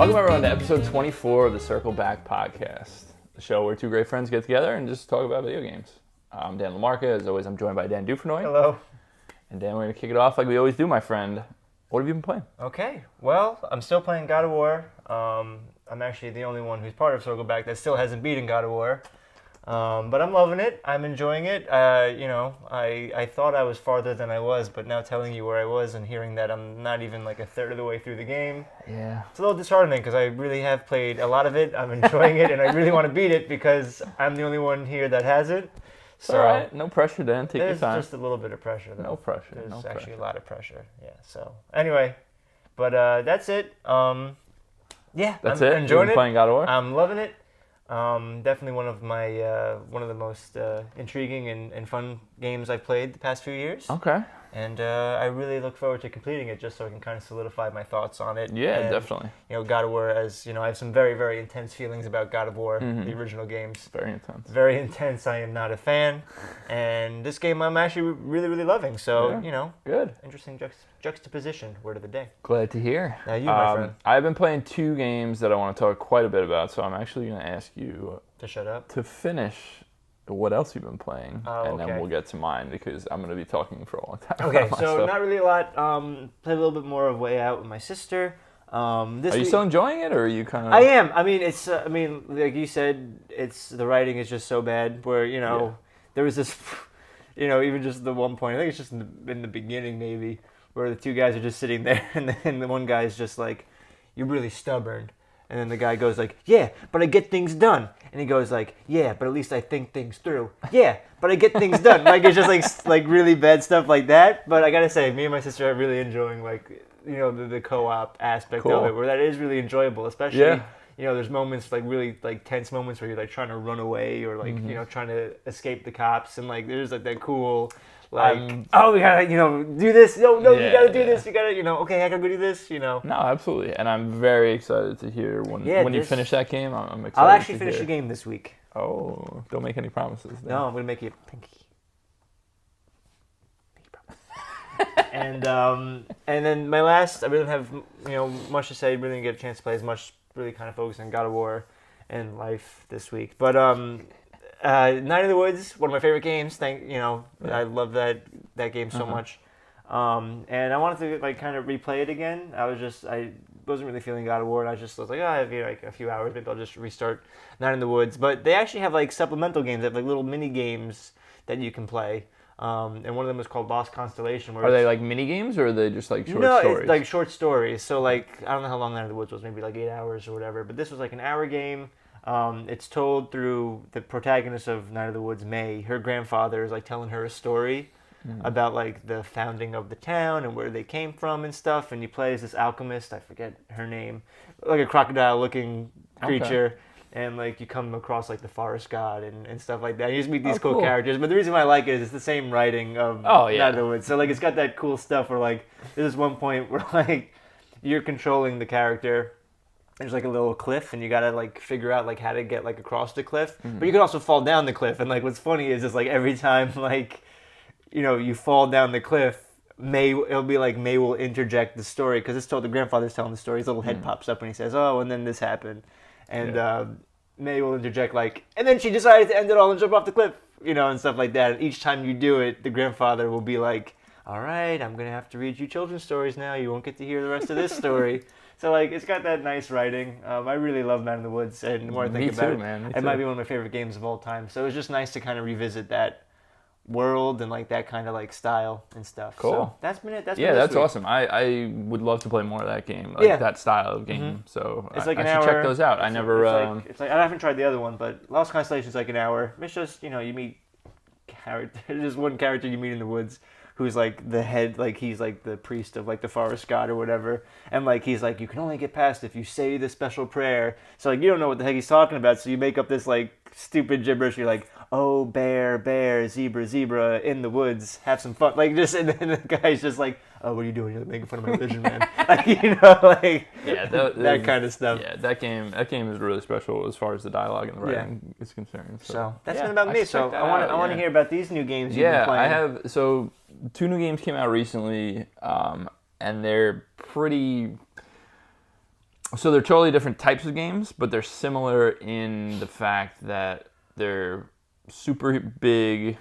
Welcome everyone to episode 24 of the Circle Back podcast, the show where two great friends get together and just talk about video games. I'm Dan LaMarca. As always, I'm joined by Dan Dufrenoy. Hello. And Dan, we're going to kick it off like we always do, my friend. What have you been playing? Okay, well, I'm still playing God of War. I'm actually the only one who's part of Circle Back that still hasn't beaten God of War. But I'm loving it. I'm enjoying it. I thought I was farther than I was, but now telling you where I was and hearing that I'm not even like a third of the way through the game, Yeah. it's a little disheartening because I really have played a lot of it. I'm enjoying it, and I really want to beat it because I'm the only one here that has it. So All right. No pressure, Dan. Take your there's time. just a little bit of pressure, though. No pressure. There's No actually pressure. a lot of pressure. Yeah. So anyway, but that's it. Yeah. That's I'm it? Enjoying You've been it. playing God of War? I'm loving it. Definitely one of the most intriguing and fun games I've played the past few years. Okay. And I really look forward to completing it just so I can kind of solidify my thoughts on it. Yeah, and, definitely. God of War, as you know, I have some very, very intense feelings about God of War, the original games. Very intense. Very intense. I am not a fan. And this game I'm actually really, really loving. So, Yeah. Good. interesting juxtaposition, word of the day. Glad to hear. Now you, my friend. I've been playing two games that I want to talk quite a bit about, so I'm actually going to ask you To shut up. to finish what else you've been playing, and then okay. we'll get to mine because I'm going to be talking for a long time. Okay, about my so stuff. not really a lot. Played a little bit more of Way Out with my sister. This Are you week- still enjoying it, or are you kind of? I am. I mean, it's. Like you said, it's the writing is just so bad. Where there was this, even just the one point. I think it's just in the beginning maybe, where the two guys are just sitting there, and then the one guy's just like, "You're really stubborn," and then the guy goes like, "Yeah, but I get things done," and he goes like, "Yeah, but at least I think things through." "Yeah, but I get things done." Like it's just like really bad stuff like that. But I gotta say, me and my sister are really enjoying the co-op aspect Cool. of it, where that is really enjoyable, especially. Yeah. There's moments like really like tense moments where you're like trying to run away or like trying to escape the cops, and like there's like that cool like we gotta do this. No, you Yeah, gotta do yeah. this. You gotta okay, I gotta go do this. No, absolutely, and I'm very excited to hear when you finish that game. I'm excited. I'll actually to finish hear. the game this week. Oh, don't make any promises. Then. No, I'm gonna make you a pinky. and then my last, I really don't have much to say. Really didn't get a chance to play as much. Really kind of focused on God of War and life this week. But Night in the Woods, one of my favorite games. I love that game so much. And I wanted to kind of replay it again. I wasn't really feeling God of War, and I was like, I have a few hours, maybe I'll just restart Night in the Woods. But they actually have supplemental games. They have little mini games that you can play. And one of them is called Lost Constellation. Where Are they like mini games, or are they just like short no, stories? it's like short stories. So I don't know how long Night in the Woods was, maybe 8 hours or whatever. But this was an hour game. It's told through the protagonist of Night of the Woods, May. Her grandfather is telling her a story about the founding of the town and where they came from and stuff. And you play as this alchemist. I forget her name, like a crocodile-looking creature. Okay. And you come across the forest god and stuff like that. You just meet these cool cool. characters. But the reason why I like it is it's the same writing of Night of the Woods. So it's got that cool stuff where there's one point where you're controlling the character. There's a little cliff, and you gotta figure out how to get across the cliff. But you can also fall down the cliff. And what's funny is just every time you fall down the cliff, it'll be May will interject the story because it's told the grandfather's telling the story. His little head pops up and he says, "Oh, and then this happened," and May will interject and then she decided to end it all and jump off the cliff, and stuff like that. And each time you do it, the grandfather will be like, "All right, I'm gonna have to read you children's stories now. You won't get to hear the rest of this story." So it's got that nice writing. I really love Man in the Woods, and the more I think about it, man. it might be one of my favorite games of all time. So it was just nice to kind of revisit that world and that kind of style and stuff. Cool. So that's been it. That's that's awesome. I would love to play more of that game, that style of game. So It's I an should hour. check those out. I never. I haven't tried the other one, but Lost Constellation's an hour. It's just you meet character. There's one character you meet in the woods who's the head, he's the priest of the forest god or whatever, and he's you can only get past if you say the special prayer. So you don't know what the heck he's talking about, so you make up this stupid gibberish. You're oh, bear, bear, zebra, zebra, in the woods, have some fun. And then the guy's just oh, what are you doing? You're making fun of my religion, man. That kind of stuff. Yeah, that game is really special as far as the dialogue and the writing is concerned. So that's been about me. So I want to hear about these new games you've been playing. I have. So 2 new games came out recently, and they're pretty. So they're totally different types of games, but they're similar in the fact that they're super big,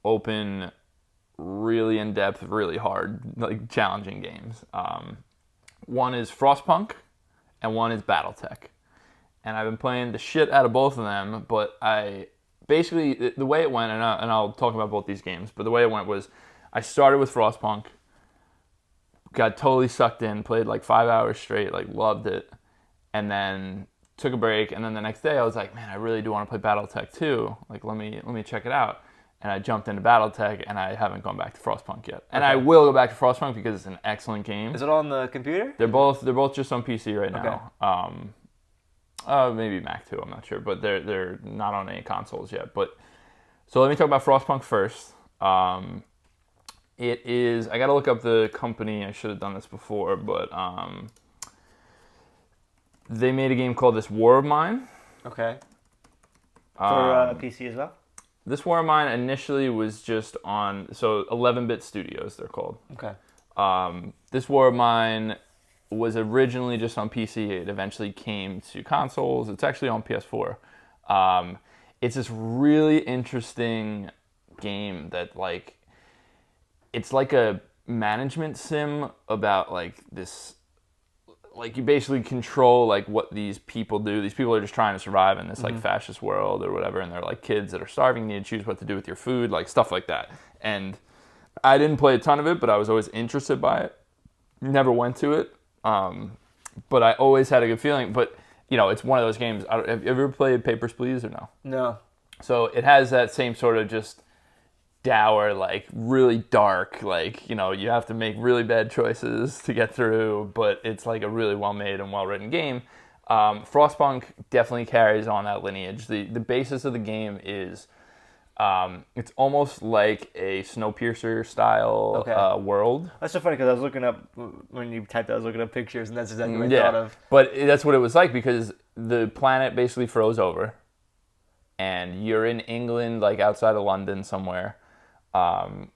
open, really in-depth, really hard, like challenging games. One is Frostpunk, and one is BattleTech. And I've been playing the shit out of both of them, but basically, the way it went, and I'll talk about both these games, but the way it went was I started with Frostpunk, got totally sucked in, played like 5 hours straight, like loved it, and then took a break, and then the next day I was like, man, I really do want to play BattleTech too. Like, let me check it out. And I jumped into BattleTech, and I haven't gone back to Frostpunk yet. And I will go back to Frostpunk because it's an excellent game. Is it on the computer? They're both just on PC right now. Maybe Mac too, I'm not sure, but they're not on any consoles yet. But so let me talk about Frostpunk first. It is, I got to look up the company. I should have done this before, but they made a game called This War of Mine. Okay. For PC as well? This War of Mine initially was just on, so 11-bit studios, they're called. Okay. This War of Mine was originally just on PC. It eventually came to consoles. It's actually on PS4. It's this really interesting game that, like, it's like a management sim about, like, this, like, you basically control, like, what these people do. These people are just trying to survive in this, like, fascist world or whatever, and they're, like, kids that are starving, you need to choose what to do with your food, like, stuff like that. And I didn't play a ton of it, but I was always interested by it. Never went to it, but I always had a good feeling. But, you know, it's one of those games. Have you ever played Papers, Please, or no? No. So it has that same sort of just dour, like, really dark, like, you know, you have to make really bad choices to get through, but it's like a really well-made and well-written game. Frostpunk definitely carries on that lineage. The basis of the game is it's almost like a Snowpiercer style world. That's so funny because I was looking up, when you typed that, I was looking up pictures, and that's exactly what I thought of. But that's what it was like, because the planet basically froze over, and you're in England, like outside of London somewhere, and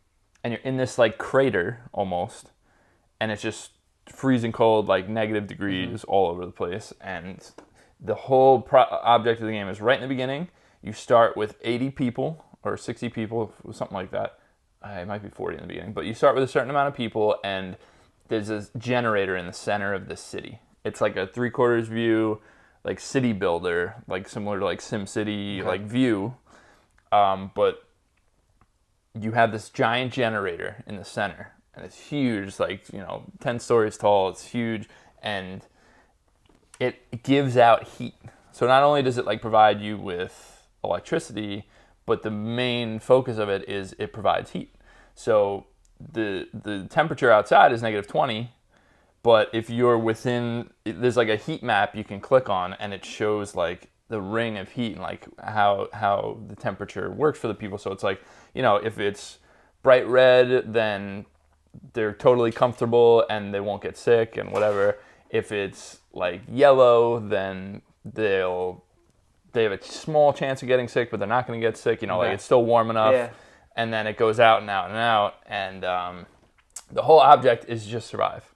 you're in this like crater almost, and it's just freezing cold, like negative degrees all over the place. And the whole object of the game is right in the beginning. You start with 80 people or 60 people, something like that. It might be 40 in the beginning, but you start with a certain amount of people, and there's this generator in the center of the city. It's like a 3/4 view, like city builder, like similar to like SimCity, like view, but you have this giant generator in the center, and it's huge, like, 10 stories tall. It's huge, and it gives out heat. So not only does it like provide you with electricity, but the main focus of it is it provides heat. So the temperature outside is -20, but if you're within, there's like a heat map you can click on, and it shows like the ring of heat and like how the temperature works for the people. So it's like, if it's bright red, then they're totally comfortable and they won't get sick and whatever. If it's like yellow, then they have a small chance of getting sick, but they're not going to get sick. Like it's still warm enough. Yeah. And then it goes out and out and out. And the whole object is just survive.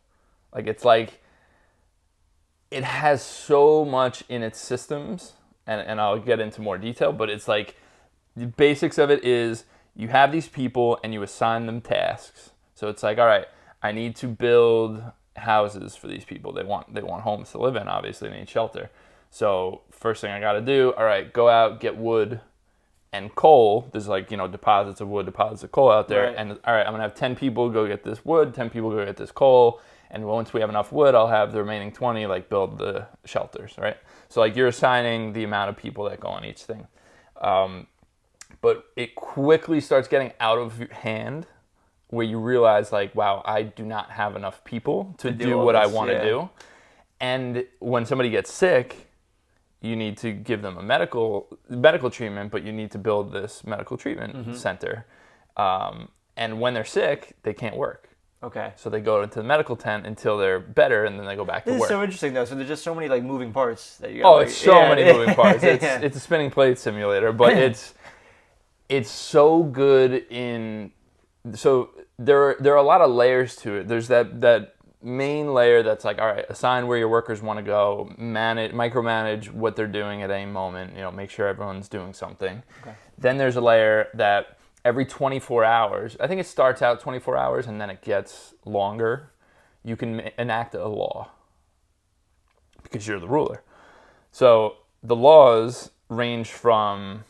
Like, it's like, it has so much in its systems, and I'll get into more detail, but it's like, the basics of it is you have these people and you assign them tasks. So it's like, all right, I need to build houses for these people. They want homes to live in, obviously. They need shelter. So first thing I got to do, all right, go out, get wood and coal. There's like, deposits of wood, deposits of coal out there. Right. And all right, I'm going to have 10 people go get this wood, 10 people go get this coal. And once we have enough wood, I'll have the remaining 20 like build the shelters, right? So like you're assigning the amount of people that go on each thing. But it quickly starts getting out of hand, where you realize like, wow, I do not have enough people to do what I want to do. And when somebody gets sick, you need to give them a medical treatment, but you need to build this medical treatment center. And when they're sick, they can't work. Okay. So they go into the medical tent until they're better, and then they go back to work. This is so interesting, though. So there's just so many like moving parts that you. It's so many moving parts. It's a spinning plate simulator, but it's so good in. So there are a lot of layers to it. There's that main layer that's like, all right, assign where your workers want to go, micromanage what they're doing at any moment, make sure everyone's doing something. Okay. Then there's a layer that every 24 hours, I think it starts out 24 hours and then it gets longer, you can enact a law because you're the ruler. So the laws range from,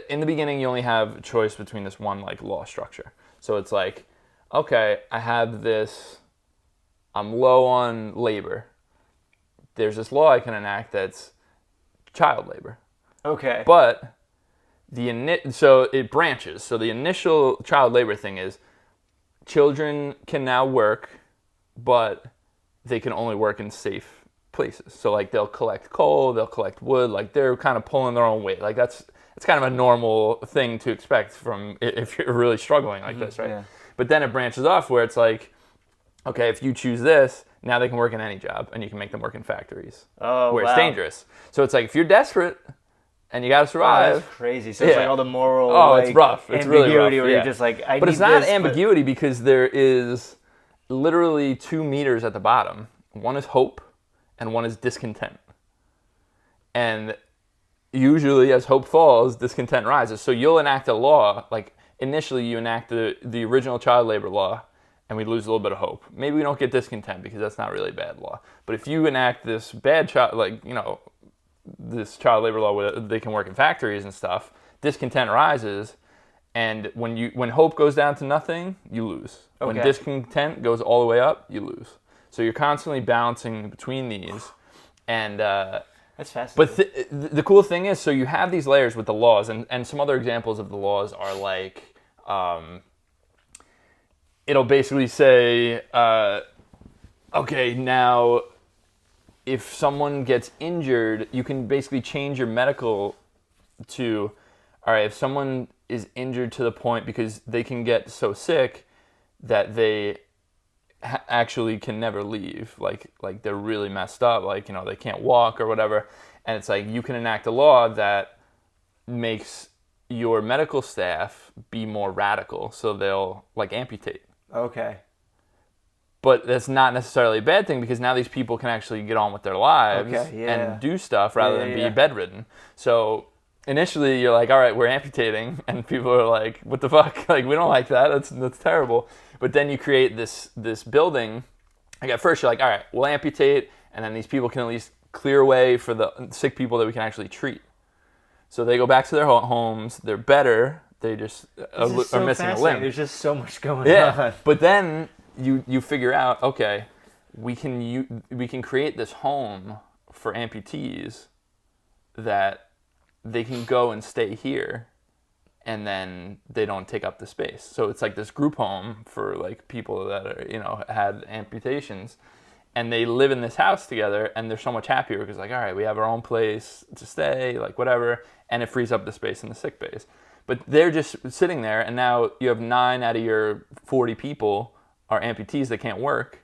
in the beginning, you only have a choice between this one like law structure. So it's like, okay, I have this, I'm low on labor. There's this law I can enact that's child labor. Okay. But so it branches. So the initial child labor thing is children can now work, but they can only work in safe places. So like they'll collect coal, they'll collect wood, like they're kind of pulling their own weight. Like it's kind of a normal thing to expect from if you're really struggling like this, right? Yeah. But then it branches off where it's like, okay, if you choose this, now they can work in any job, and you can make them work in factories. Oh, where wow. it's dangerous. So it's like, if you're desperate and you got to survive. Oh, that's crazy. So it's like all the moral. Oh, it's rough. It's really rough. Where you're just like, but it's not ambiguity because there is literally 2 meters at the bottom. One is hope, and one is discontent. And usually, as hope falls, discontent rises. So you'll enact a law. Like initially, you enact the original child labor law, and we lose a little bit of hope. Maybe we don't get discontent because that's not really a bad law. But if you enact this bad this child labor law where they can work in factories and stuff, discontent rises, and when hope goes down to nothing, you lose. Okay. When discontent goes all the way up, you lose. So you're constantly balancing between these, and that's fascinating. But the cool thing is, so you have these layers with the laws, and some other examples of the laws are like, it'll basically say, okay, now if someone gets injured, you can basically change your medical to, all right, if someone is injured to the point because they can get so sick that they actually can never leave, like they're really messed up, like, they can't walk or whatever, and it's like you can enact a law that makes your medical staff be more radical, so they'll like amputate. Okay. But that's not necessarily a bad thing because now these people can actually get on with their lives and do stuff rather than be bedridden. So initially you're like, all right, we're amputating, and people are like, what the fuck? Like, we don't like that. That's terrible. But then you create this building. Like at first you're like, all right, we'll amputate, and then these people can at least clear away for the sick people that we can actually treat. So they go back to their homes. They're better. They just are missing a limb. There's just so much going on. But then you figure out, okay, we can create this home for amputees that they can go and stay here, and then they don't take up the space. So it's like this group home for like people that are, had amputations, and they live in this house together, and they're so much happier because like, all right, we have our own place to stay, like whatever, and it frees up the space in the sick bays. But they're just sitting there, and now you have 9 out of your 40 people are amputees that can't work.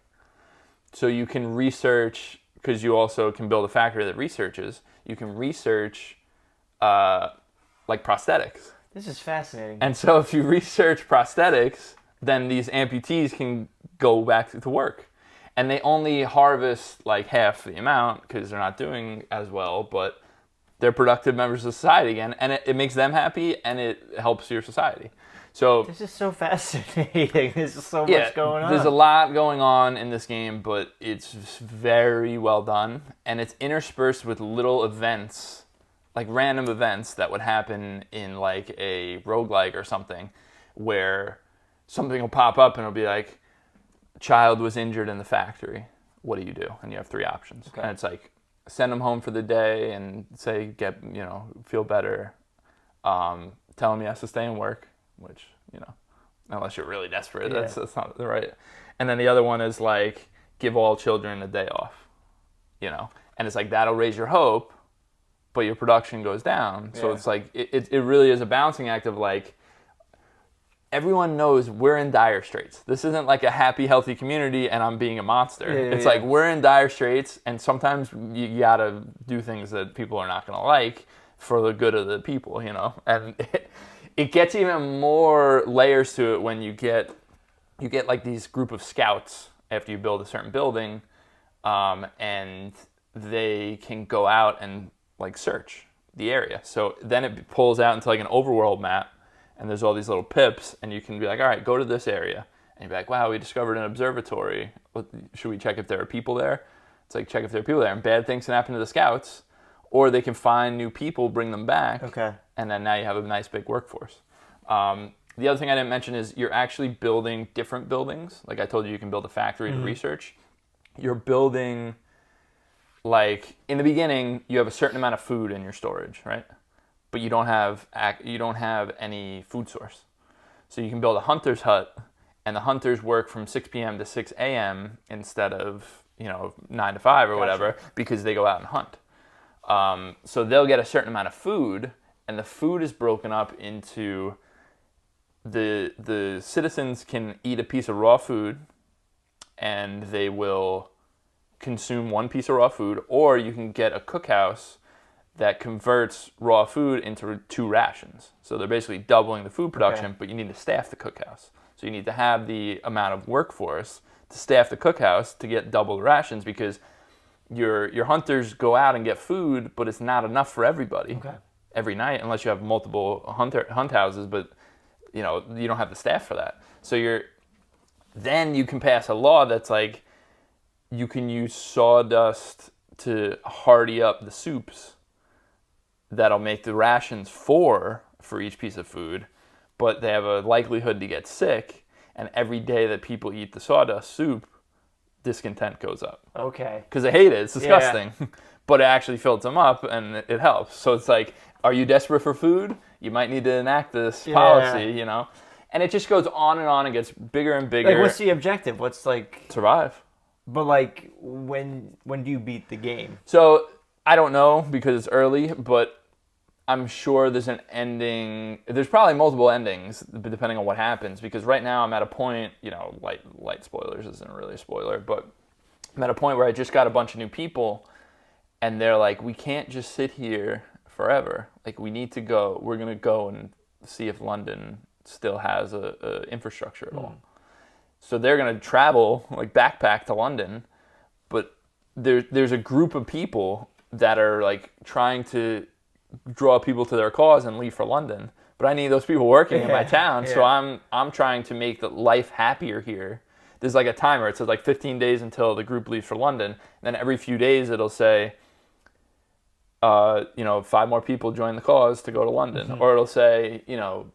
So you can research, because you also can build a factory that researches, you can research like prosthetics. This is fascinating. And so if you research prosthetics, then these amputees can go back to work. And they only harvest like half the amount because they're not doing as well, but they're productive members of society again, and it makes them happy, and it helps your society. So this is so fascinating. There's so much going on. There's a lot going on in this game, but it's very well done, and it's interspersed with little events, like random events that would happen in like a roguelike or something, where something will pop up and it'll be like, child was injured in the factory. What do you do? And you have 3 options. Okay. And it's like, send them home for the day and say, feel better. Tell him he has to stay and work, which, unless you're really desperate, that's not the right. And then the other one is like, give all children a day off, and it's like, that'll raise your hope, but your production goes down. So it's like, it really is a balancing act of like, everyone knows we're in dire straits. This isn't like a happy, healthy community and I'm being a monster. It's like, we're in dire straits, and sometimes you gotta do things that people are not gonna like for the good of the people, And it gets even more layers to it when you get like these group of scouts after you build a certain building, and they can go out and like search the area. So then it pulls out into like an overworld map, and there's all these little pips, and you can be like, all right, go to this area. And you're like, wow, we discovered an observatory. Should we check if there are people there? It's like, check if there are people there. And bad things can happen to the scouts, or they can find new people, bring them back. Okay. And then now you have a nice big workforce. The other thing I didn't mention is you're actually building different buildings. Like I told you, you can build a factory to research. You're building, like, in the beginning, you have a certain amount of food in your storage, right? But you don't have any food source. So you can build a hunter's hut, and the hunters work from 6 p.m. to 6 a.m. instead of 9 to 5 or whatever, because they go out and hunt. So they'll get a certain amount of food, and the food is broken up into the citizens can eat a piece of raw food, and they will consume one piece of raw food, or you can get a cookhouse that converts raw food into 2 rations. So they're basically doubling the food production, but you need to staff the cookhouse. So you need to have the amount of workforce to staff the cookhouse to get double the rations, because your hunters go out and get food, but it's not enough for everybody every night, unless you have multiple hunt houses, but you don't have the staff for that. So then you can pass a law that's like, you can use sawdust to hardy up the soups that'll make the rations for each piece of food, but they have a likelihood to get sick, and every day that people eat the sawdust soup, discontent goes up. Okay. Because they hate it. It's disgusting. Yeah. But it actually fills them up, and it helps. So it's like, are you desperate for food? You might need to enact this policy, And it just goes on and gets bigger and bigger. Like, what's the objective? What's like... Survive. But like, when do you beat the game? So I don't know, because it's early, but I'm sure there's an ending. There's probably multiple endings depending on what happens, because right now I'm at a point, light spoilers isn't really a spoiler, but I'm at a point where I just got a bunch of new people, and they're like, we can't just sit here forever. Like, we need to go. We're going to go and see if London still has a infrastructure at all. So they're going to travel, like backpack to London, but there's a group of people that are like trying to draw people to their cause and leave for London. But I need those people working in my town, so I'm trying to make the life happier here. There's like a timer. It says like 15 days until the group leaves for London. And then every few days it'll say, 5 more people join the cause to go to London. Or it'll say,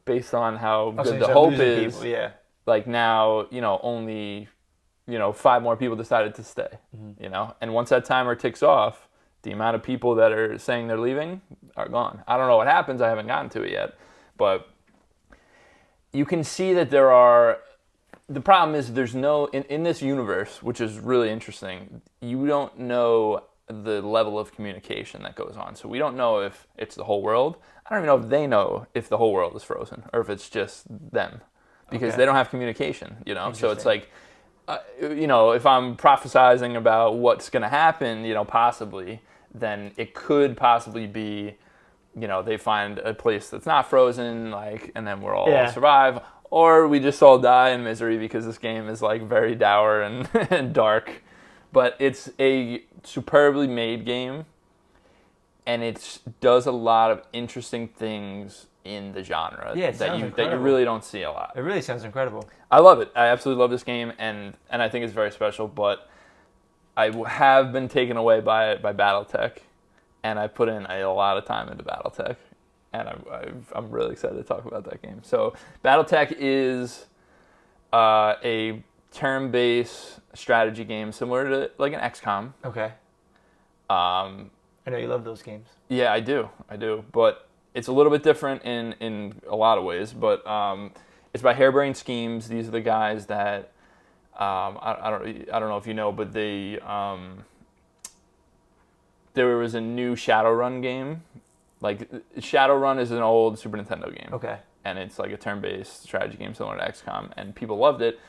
based on how good the hope is, people, like now, only, 5 more people decided to stay, And once that timer ticks off, the amount of people that are saying they're leaving are gone. I don't know what happens. I haven't gotten to it yet. But you can see that the problem is there's no, in this universe, which is really interesting, you don't know the level of communication that goes on. So we don't know if it's the whole world. I don't even know if they know if the whole world is frozen or if it's just them, because they don't have communication, So it's like, if I'm prophesizing about what's going to happen, possibly, then it could possibly be, they find a place that's not frozen, like, and then we'll all survive, or we just all die in misery because this game is like very dour and dark. But it's a superbly made game, and it does a lot of interesting things in the genre that you really don't see a lot. It really sounds incredible. I love it. I absolutely love this game, and I think it's very special, but I have been taken away by it by BattleTech, and I put in a lot of time into BattleTech, and I'm really excited to talk about that game. So BattleTech is a turn-based strategy game similar to like an XCOM. Okay. I know you love those games. Yeah, I do. But it's a little bit different in a lot of ways. But it's by Harebrained Schemes. These are the guys that I don't know if you know, but there was a new Shadowrun game. Like, Shadowrun is an old Super Nintendo game. Okay. And it's like a turn-based strategy game similar to XCOM, and people loved it.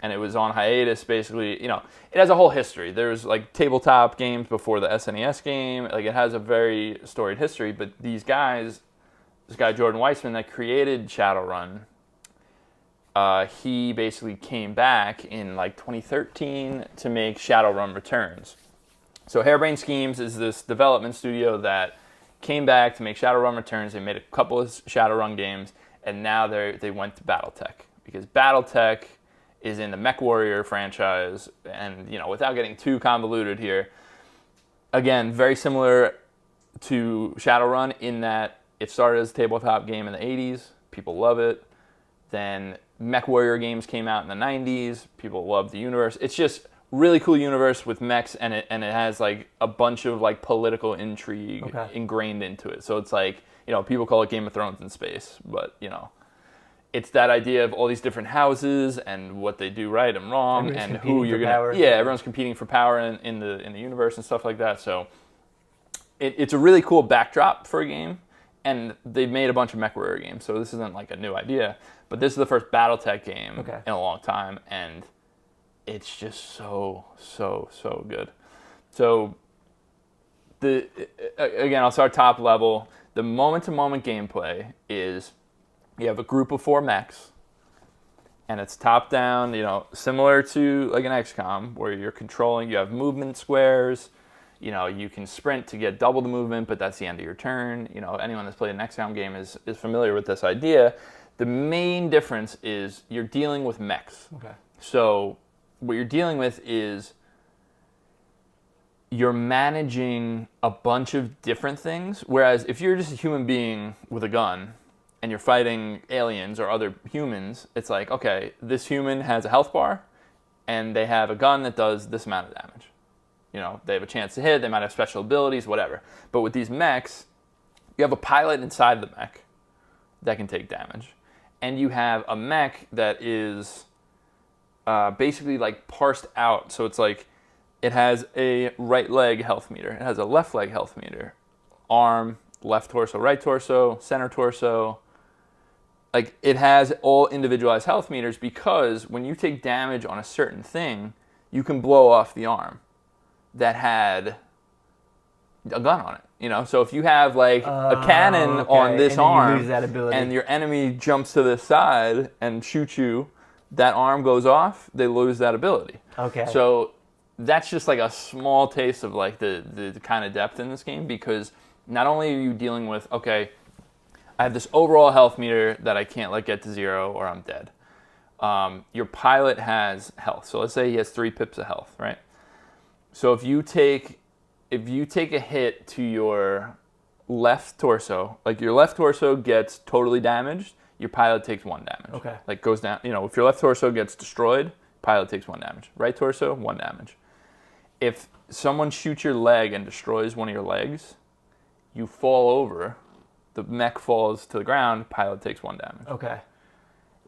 And it was on hiatus, basically. It has a whole history. There's like tabletop games before the SNES game. Like, it has a very storied history. But these guys, this guy Jordan Weissman that created Shadowrun, he basically came back in like 2013 to make Shadowrun Returns. So Harebrained Schemes is this development studio that came back to make Shadowrun Returns. They made a couple of Shadowrun games, and now they went to BattleTech because BattleTech is in the MechWarrior franchise, and without getting too convoluted here, again, very similar to Shadowrun in that it started as a tabletop game in the 80s. People love it. Then MechWarrior games came out in the 90s. People love the universe. It's just really cool universe with mechs, and it has like a bunch of like political intrigue ingrained into it. So it's like, people call it Game of Thrones in space, but it's that idea of all these different houses and what they do right and wrong, and who you're gonna power. Yeah, everyone's competing for power in the universe and stuff like that. So it's a really cool backdrop for a game, and they've made a bunch of MechWarrior games, so this isn't like a new idea, but this is the first BattleTech game in a long time, and it's just so good. So again, I'll start top level. The moment-to-moment gameplay is you have a group of 4 mechs, and it's top-down, similar to like an XCOM, where you're controlling. You have movement squares. You can sprint to get double the movement, but that's the end of your turn. Anyone that's played an XCOM game is familiar with this idea. The main difference is you're dealing with mechs. Okay. So what you're dealing with is you're managing a bunch of different things, whereas if you're just a human being with a gun and you're fighting aliens or other humans, it's like, okay, this human has a health bar and they have a gun that does this amount of damage. They have a chance to hit, they might have special abilities, whatever. But with these mechs, you have a pilot inside the mech that can take damage. And you have a mech that is basically like parsed out. So it's like it has a right leg health meter. It has a left leg health meter. Arm, left torso, right torso, center torso. Like it has all individualized health meters because when you take damage on a certain thing, you can blow off the arm that had a gun on it. So if you have like a cannon on this arm, you lose that ability, and your enemy jumps to this side and shoots you, that arm goes off, they lose that ability. Okay. So that's just like a small taste of like the kind of depth in this game, because not only are you dealing with, okay, I have this overall health meter that I can't let get to 0 or I'm dead. Your pilot has health. So let's say he has 3 pips of health, right? So if you take a hit to your left torso, like your left torso gets totally damaged, your pilot takes 1 damage. Okay. Like goes down, if your left torso gets destroyed, pilot takes 1 damage. Right torso, 1 damage. If someone shoots your leg and destroys one of your legs, you fall over, the mech falls to the ground, pilot takes 1 damage. Okay.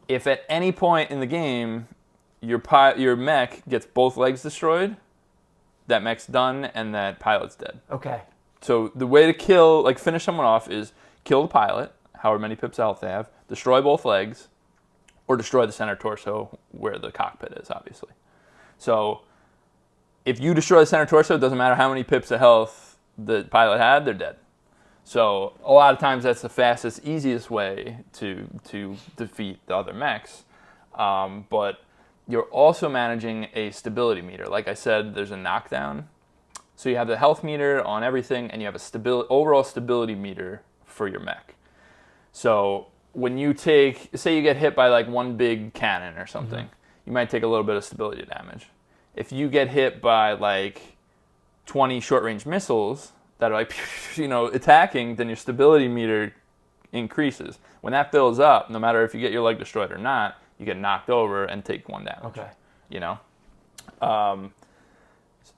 If at any point in the game your mech gets both legs destroyed, that mech's done and that pilot's dead. Okay. So the way to finish someone off is kill the pilot, however many pips of health they have, destroy both legs, or destroy the center torso where the cockpit is, obviously. So if you destroy the center torso, it doesn't matter how many pips of health the pilot had, they're dead. So a lot of times that's the fastest, easiest way to defeat the other mechs. But you're also managing a stability meter. Like I said, there's a knockdown. So you have the health meter on everything, and you have a overall stability meter for your mech. So when you say you get hit by like one big cannon or something, you might take a little bit of stability damage. If you get hit by like 20 short-range missiles that are like, attacking, then your stability meter increases. When that fills up, no matter if you get your leg destroyed or not, you get knocked over and take 1 damage. Okay.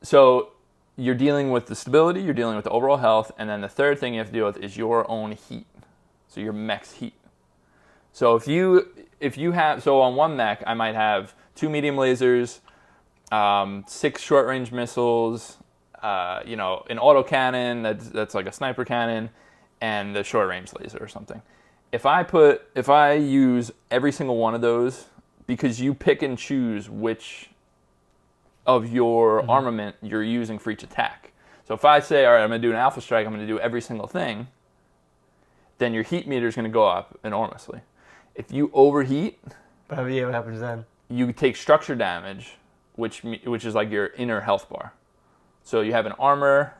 So you're dealing with the stability, you're dealing with the overall health, and then the third thing you have to deal with is your own heat. So your mech's heat. So if you have, on one mech, I might have 2 medium lasers, 6 short-range missiles, an autocannon that's like a sniper cannon, and the short-range laser or something. If I use every single one of those, because you pick and choose which of your armament you're using for each attack. So if I say, all right, I'm going to do an alpha strike, I'm going to do every single thing, then your heat meter is going to go up enormously. If you overheat, But yeah, what happens then? You take structure damage, which is like your inner health bar. So you have an armor,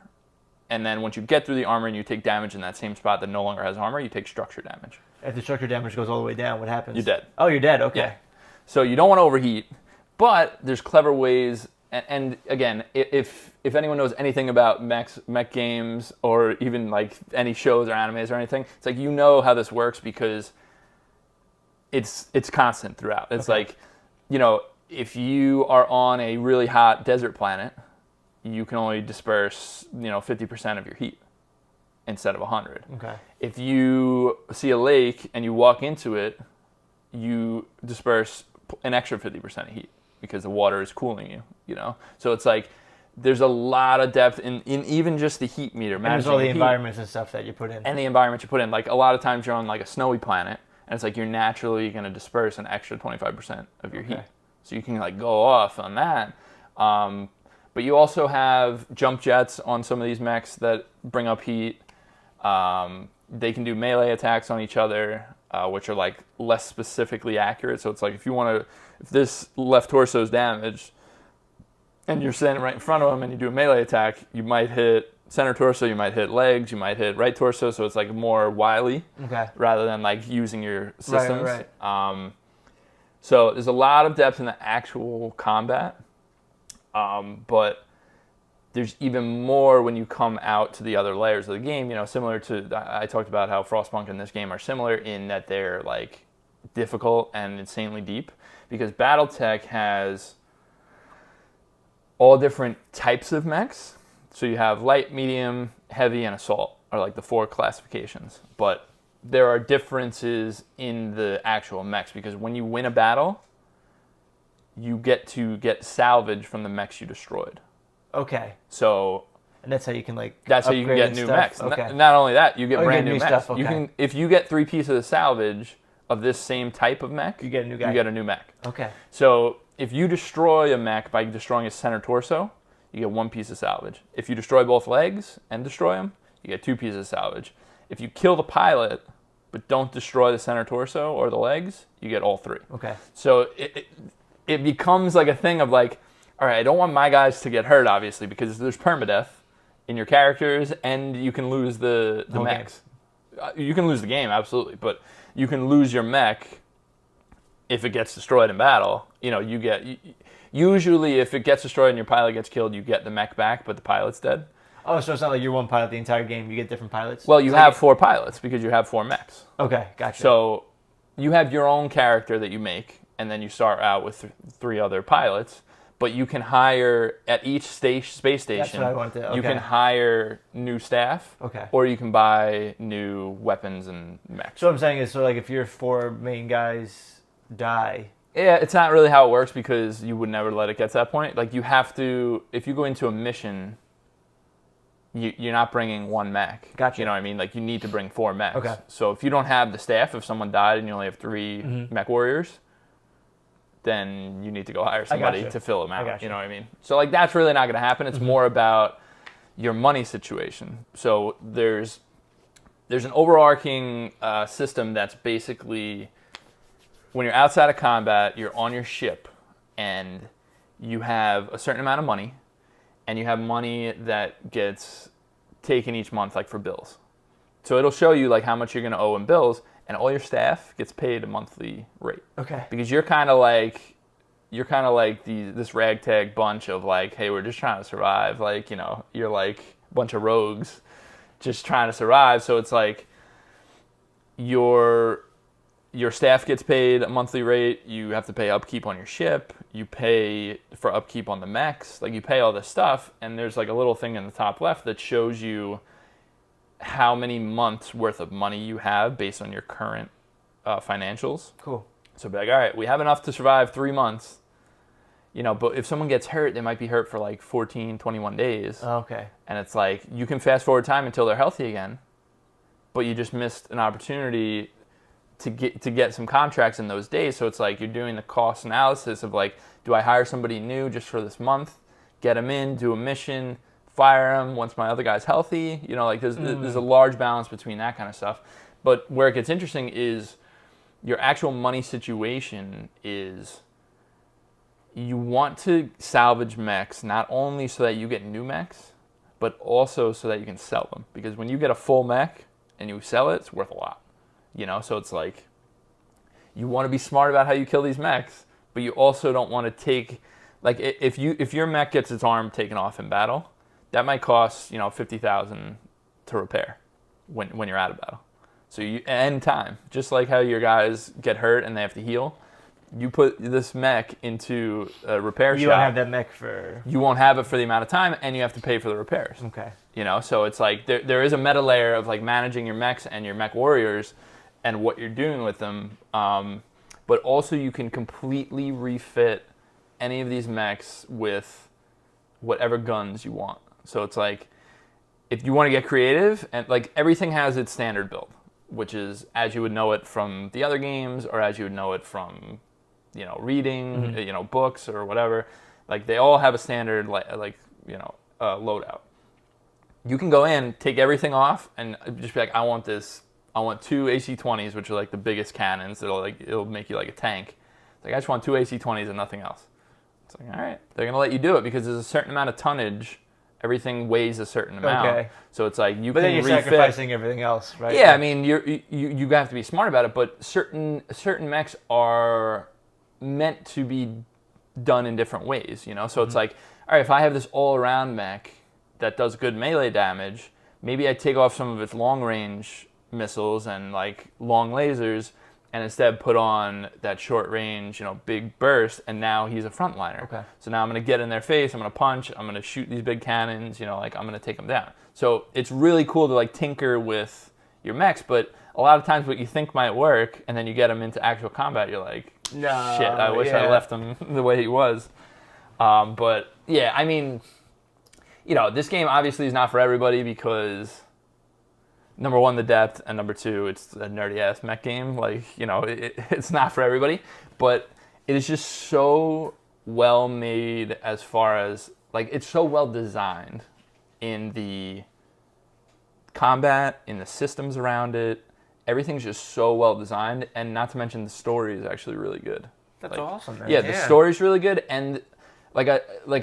and then once you get through the armor and you take damage in that same spot that no longer has armor, you take structure damage. If the structure damage goes all the way down, what happens? You're dead. Oh, you're dead. Okay. Yeah. So you don't want to overheat, but there's clever ways. And again, if anyone knows anything about mech games or even like any shows or animes or anything, it's like how this works because it's constant throughout. It's like, if you are on a really hot desert planet, you can only disperse 50% of your heat instead of 100. Okay. If you see a lake and you walk into it, you disperse an extra 50% of heat because the water is cooling you, So it's like there's a lot of depth in even just the heat meter. And there's all the environments and stuff that you put in. And the environment you put in. Like a lot of times you're on like a snowy planet, and it's like you're naturally going to disperse an extra 25% of your heat. So you can like go off on that. But you also have jump jets on some of these mechs that bring up heat. They can do melee attacks on each other, which are like less specifically accurate. So it's like if this left torso is damaged and you're standing right in front of him and you do a melee attack, you might hit center torso, you might hit legs, you might hit right torso. So it's like more wily rather than like using your systems. Right. So there's a lot of depth in the actual combat. But there's even more when you come out to the other layers of the game, similar to, I talked about how Frostpunk and this game are similar in that they're like difficult and insanely deep, because BattleTech has all different types of mechs. So you have light, medium, heavy, and assault are like the 4 classifications. But there are differences in the actual mechs, because when you win a battle, you get to get salvage from the mechs you destroyed. Okay. So. And that's how you can like. That's how you can get new mechs. Okay. Not only that, you get brand new mechs. Stuff. Okay. You can, if you get 3 pieces of salvage of this same type of mech, you get a new guy. You get a new mech. Okay. So if you destroy a mech by destroying his center torso, you get 1 piece of salvage. If you destroy both legs and destroy him, you get 2 pieces of salvage. If you kill the pilot but don't destroy the center torso or the legs, you get all 3. Okay. So it becomes like a thing of like, all right, I don't want my guys to get hurt, obviously, because there's permadeath in your characters, and you can lose the mechs. You can lose the game, absolutely, but you can lose your mech if it gets destroyed in battle. Usually if it gets destroyed and your pilot gets killed, you get the mech back, but the pilot's dead. Oh, so it's not like you're one pilot the entire game. You get different pilots? Well, you have 4 pilots because you have 4 mechs. Okay, gotcha. So you have your own character that you make, and then you start out with 3 other pilots. But you can hire at each space station. That's what I wanted to. Okay. You can hire new staff. Okay. Or you can buy new weapons and mechs. So what I'm saying is, like if your 4 main guys die. Yeah, it's not really how it works, because you would never let it get to that point. Like you have to, if you go into a mission, you're not bringing 1 mech. Gotcha. You know what I mean? Like you need to bring 4 mechs. Okay. So if you don't have the staff, if someone died and you only have 3 mech warriors, then you need to go hire somebody to fill them out. You know what I mean? So like that's really not going to happen. It's more about your money situation. So there's an overarching system that's basically when you're outside of combat, you're on your ship, and you have a certain amount of money, and you have money that gets taken each month, like for bills. So it'll show you like how much you're going to owe in bills. And all your staff gets paid a monthly rate. Okay. Because you're kind of like this ragtag bunch of like, hey, we're just trying to survive. Like, you're like a bunch of rogues just trying to survive. So it's like your staff gets paid a monthly rate. You have to pay upkeep on your ship. You pay for upkeep on the mechs. Like you pay all this stuff. And there's like a little thing in the top left that shows you how many months worth of money you have based on your current financials. Cool. So be like, all right, we have enough to survive 3 months. But if someone gets hurt, they might be hurt for like 14, 21 days. Okay. And it's like, you can fast forward time until they're healthy again, but you just missed an opportunity to get some contracts in those days. So it's like you're doing the cost analysis of like, do I hire somebody new just for this month, get them in, do a mission, fire him once my other guy's healthy? There's a large balance between that kind of stuff. But where it gets interesting is your actual money situation is you want to salvage mechs not only so that you get new mechs, but also so that you can sell them. Because when you get a full mech and you sell it, it's worth a lot. You know, so it's like you want to be smart about how you kill these mechs, but you also don't want to take, like, if your mech gets its arm taken off in battle, that might cost, you know, 50,000 to repair when you're out of battle. So you end time, just like how your guys get hurt and they have to heal. You put this mech into a repair shop. You won't have that mech for... You won't have it for the amount of time, and you have to pay for the repairs. Okay. You know, so it's like there is a meta layer of like managing your mechs and your mech warriors and what you're doing with them. But also you can completely refit any of these mechs with whatever guns you want. So it's like, if you want to get creative, and like everything has its standard build, which is as you would know it from the other games or as you would know it from, you know, reading, you know, books or whatever. Like they all have a standard loadout. You can go in, take everything off, and just be like, I want 2 AC-20s, which are like the biggest cannons. It'll make you like a tank. It's like, I just want 2 AC-20s and nothing else. It's like, all right, they're gonna let you do it because there's a certain amount of tonnage. Everything weighs a certain amount. Okay. So it's like but then you're sacrificing everything else, right? Yeah, I mean you have to be smart about it, but certain mechs are meant to be done in different ways, you know? So it's like, all right, if I have this all-around mech that does good melee damage, maybe I take off some of its long-range missiles and like long lasers and instead put on that short-range, you know, big burst, and now he's a frontliner. Okay. So now I'm going to get in their face, I'm going to punch, I'm going to shoot these big cannons, you know, like I'm going to take them down. So it's really cool to like tinker with your mechs, but a lot of times what you think might work, and then you get them into actual combat, you're like, no, shit, I wish I left him the way he was. But yeah, I mean, you know, this game obviously is not for everybody because number one, the depth, and number two, it's a nerdy-ass mech game. Like, you know, it's not for everybody. But it is just so well made as far as, like, it's so well designed in the combat, in the systems around it. Everything's just so well designed, and not to mention the story is actually really good. That's awesome, man. Yeah, the story's really good, and like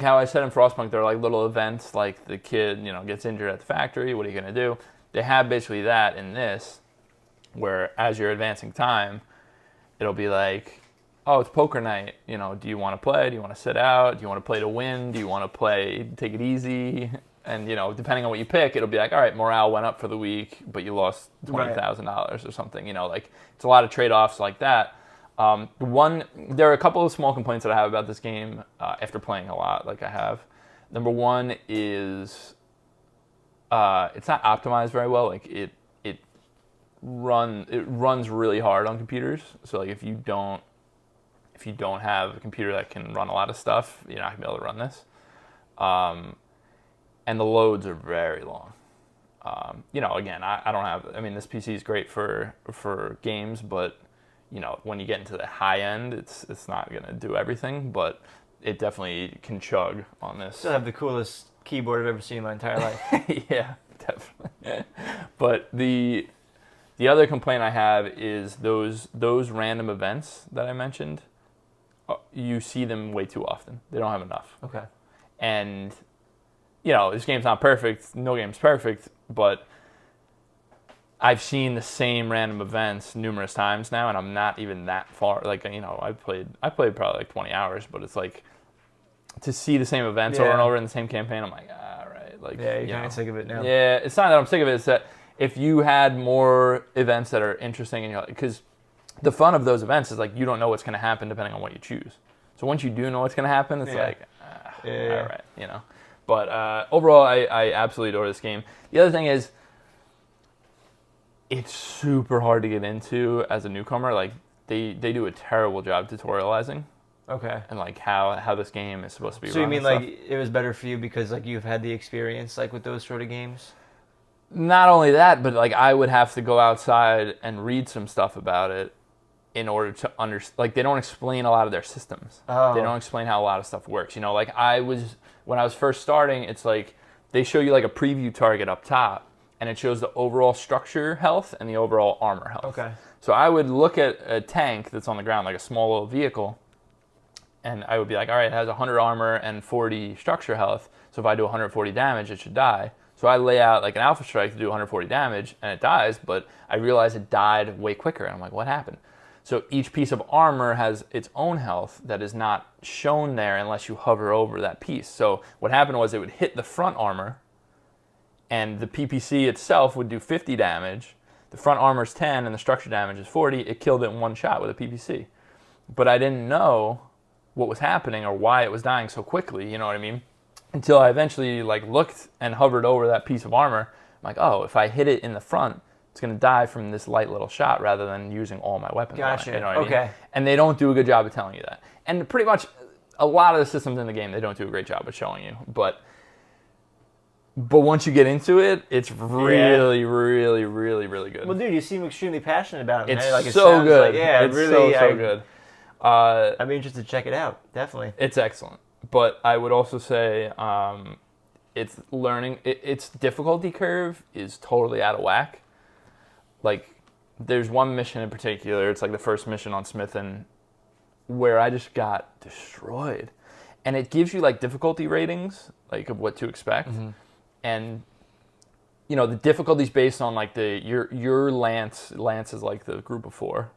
how I said in Frostpunk, there are like little events, like the kid, you know, gets injured at the factory. What are you gonna do? They have basically that in this, where as you're advancing time, it'll be like, oh, it's poker night. You know, do you want to play? Do you want to sit out? Do you want to play to win? Do you want to play take it easy? And, you know, depending on what you pick, it'll be like, all right, morale went up for the week, but you lost $20,000 or something. You know, like, it's a lot of trade-offs like that. There are a couple of small complaints that I have about this game after playing a lot, like I have. Number one is it's not optimized very well. Like, it runs really hard on computers. So, like, if you don't have a computer that can run a lot of stuff, you're not gonna be able to run this. And the loads are very long. You know, again, I don't have... I mean, this PC is great for games, but, you know, when you get into the high end, it's not going to do everything, but it definitely can chug on this. Still have the coolest keyboard I've ever seen in my entire life. Yeah, definitely. But the other complaint I have is those random events that I mentioned, you see them way too often. They don't have enough. Okay. And... you know, this game's not perfect. No game's perfect, but I've seen the same random events numerous times now, and I'm not even that far. Like, you know, I played probably like 20 hours, but it's like to see the same events over and over in the same campaign. I'm like, all right, like, yeah, you're kind of sick of it now. Yeah, it's not that I'm sick of it. It's that if you had more events that are interesting, and you're like, because the fun of those events is like you don't know what's going to happen depending on what you choose. So once you do know what's going to happen, it's like, all right, you know. But overall, I absolutely adore this game. The other thing is, it's super hard to get into as a newcomer. Like, they do a terrible job tutorializing. Okay. And, like, how this game is supposed to be run. So you mean, like, it was better for you because, like, you've had the experience, like, with those sort of games? Not only that, but, like, I would have to go outside and read some stuff about it in order to understand. Like, they don't explain a lot of their systems. Oh. They don't explain how a lot of stuff works. You know, like, when I was first starting, it's like they show you like a preview target up top, and it shows the overall structure health and the overall armor health. Okay. So I would look at a tank that's on the ground, like a small little vehicle, and I would be like, all right, it has 100 armor and 40 structure health, so if I do 140 damage, it should die. So I lay out like an Alpha Strike to do 140 damage, and it dies, but I realize it died way quicker, and I'm like, what happened? So each piece of armor has its own health that is not shown there unless you hover over that piece. So what happened was it would hit the front armor, and the PPC itself would do 50 damage. The front armor is 10, and the structure damage is 40. It killed it in one shot with a PPC. But I didn't know what was happening or why it was dying so quickly, you know what I mean? Until I eventually like looked and hovered over that piece of armor. I'm like, oh, if I hit it in the front, it's going to die from this light little shot rather than using all my weapons Gotcha. on it. You know what I mean? Okay. And they don't do a good job of telling you that. And pretty much a lot of the systems in the game, they don't do a great job of showing you. But once you get into it, it's really, really, really, really good. Well, dude, you seem extremely passionate about it. It's man. Like, it so good. Like, yeah, it's really, so good. I'd be interested to check it out. Definitely. It's excellent. But I would also say it's learning. Its difficulty curve is totally out of whack. Like, there's one mission in particular. It's like the first mission on Smithin where I just got destroyed. And it gives you like difficulty ratings, like of what to expect. Mm-hmm. And you know, the difficulty's based on like your lance is like the group of 4.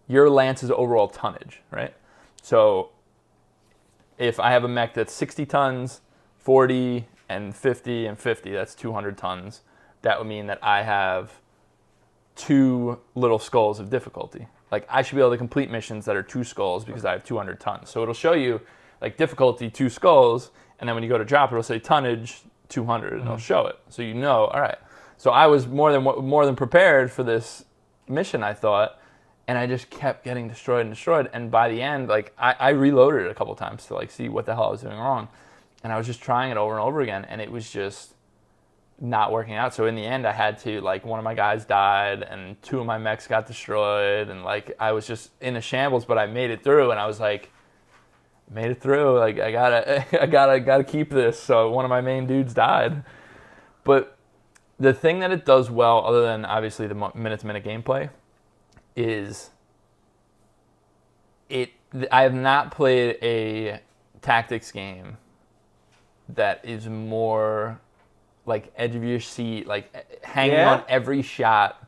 Your lance's overall tonnage, right? So if I have a mech that's 60 tons, 40 and 50 and 50, that's 200 tons. That would mean that I have 2 little skulls of difficulty. Like I should be able to complete missions that are 2 skulls because I have 200 tons. So it'll show you like difficulty 2 skulls, and then when you go to drop it, it'll say tonnage 200, and it'll show it. So you know, all right. So I was more than prepared for this mission, I thought, and I just kept getting destroyed. And by the end, like I reloaded it a couple times to like see what the hell I was doing wrong, and I was just trying it over and over again, and it was just not working out. So in the end, I had to, like, one of my guys died, and 2 of my mechs got destroyed, and like I was just in a shambles. But I made it through, and I was like, made it through. Like I gotta keep this. So one of my main dudes died, but the thing that it does well, other than obviously the minute-to-minute gameplay, is I have not played a tactics game that is more like edge of your seat, like hanging on every shot,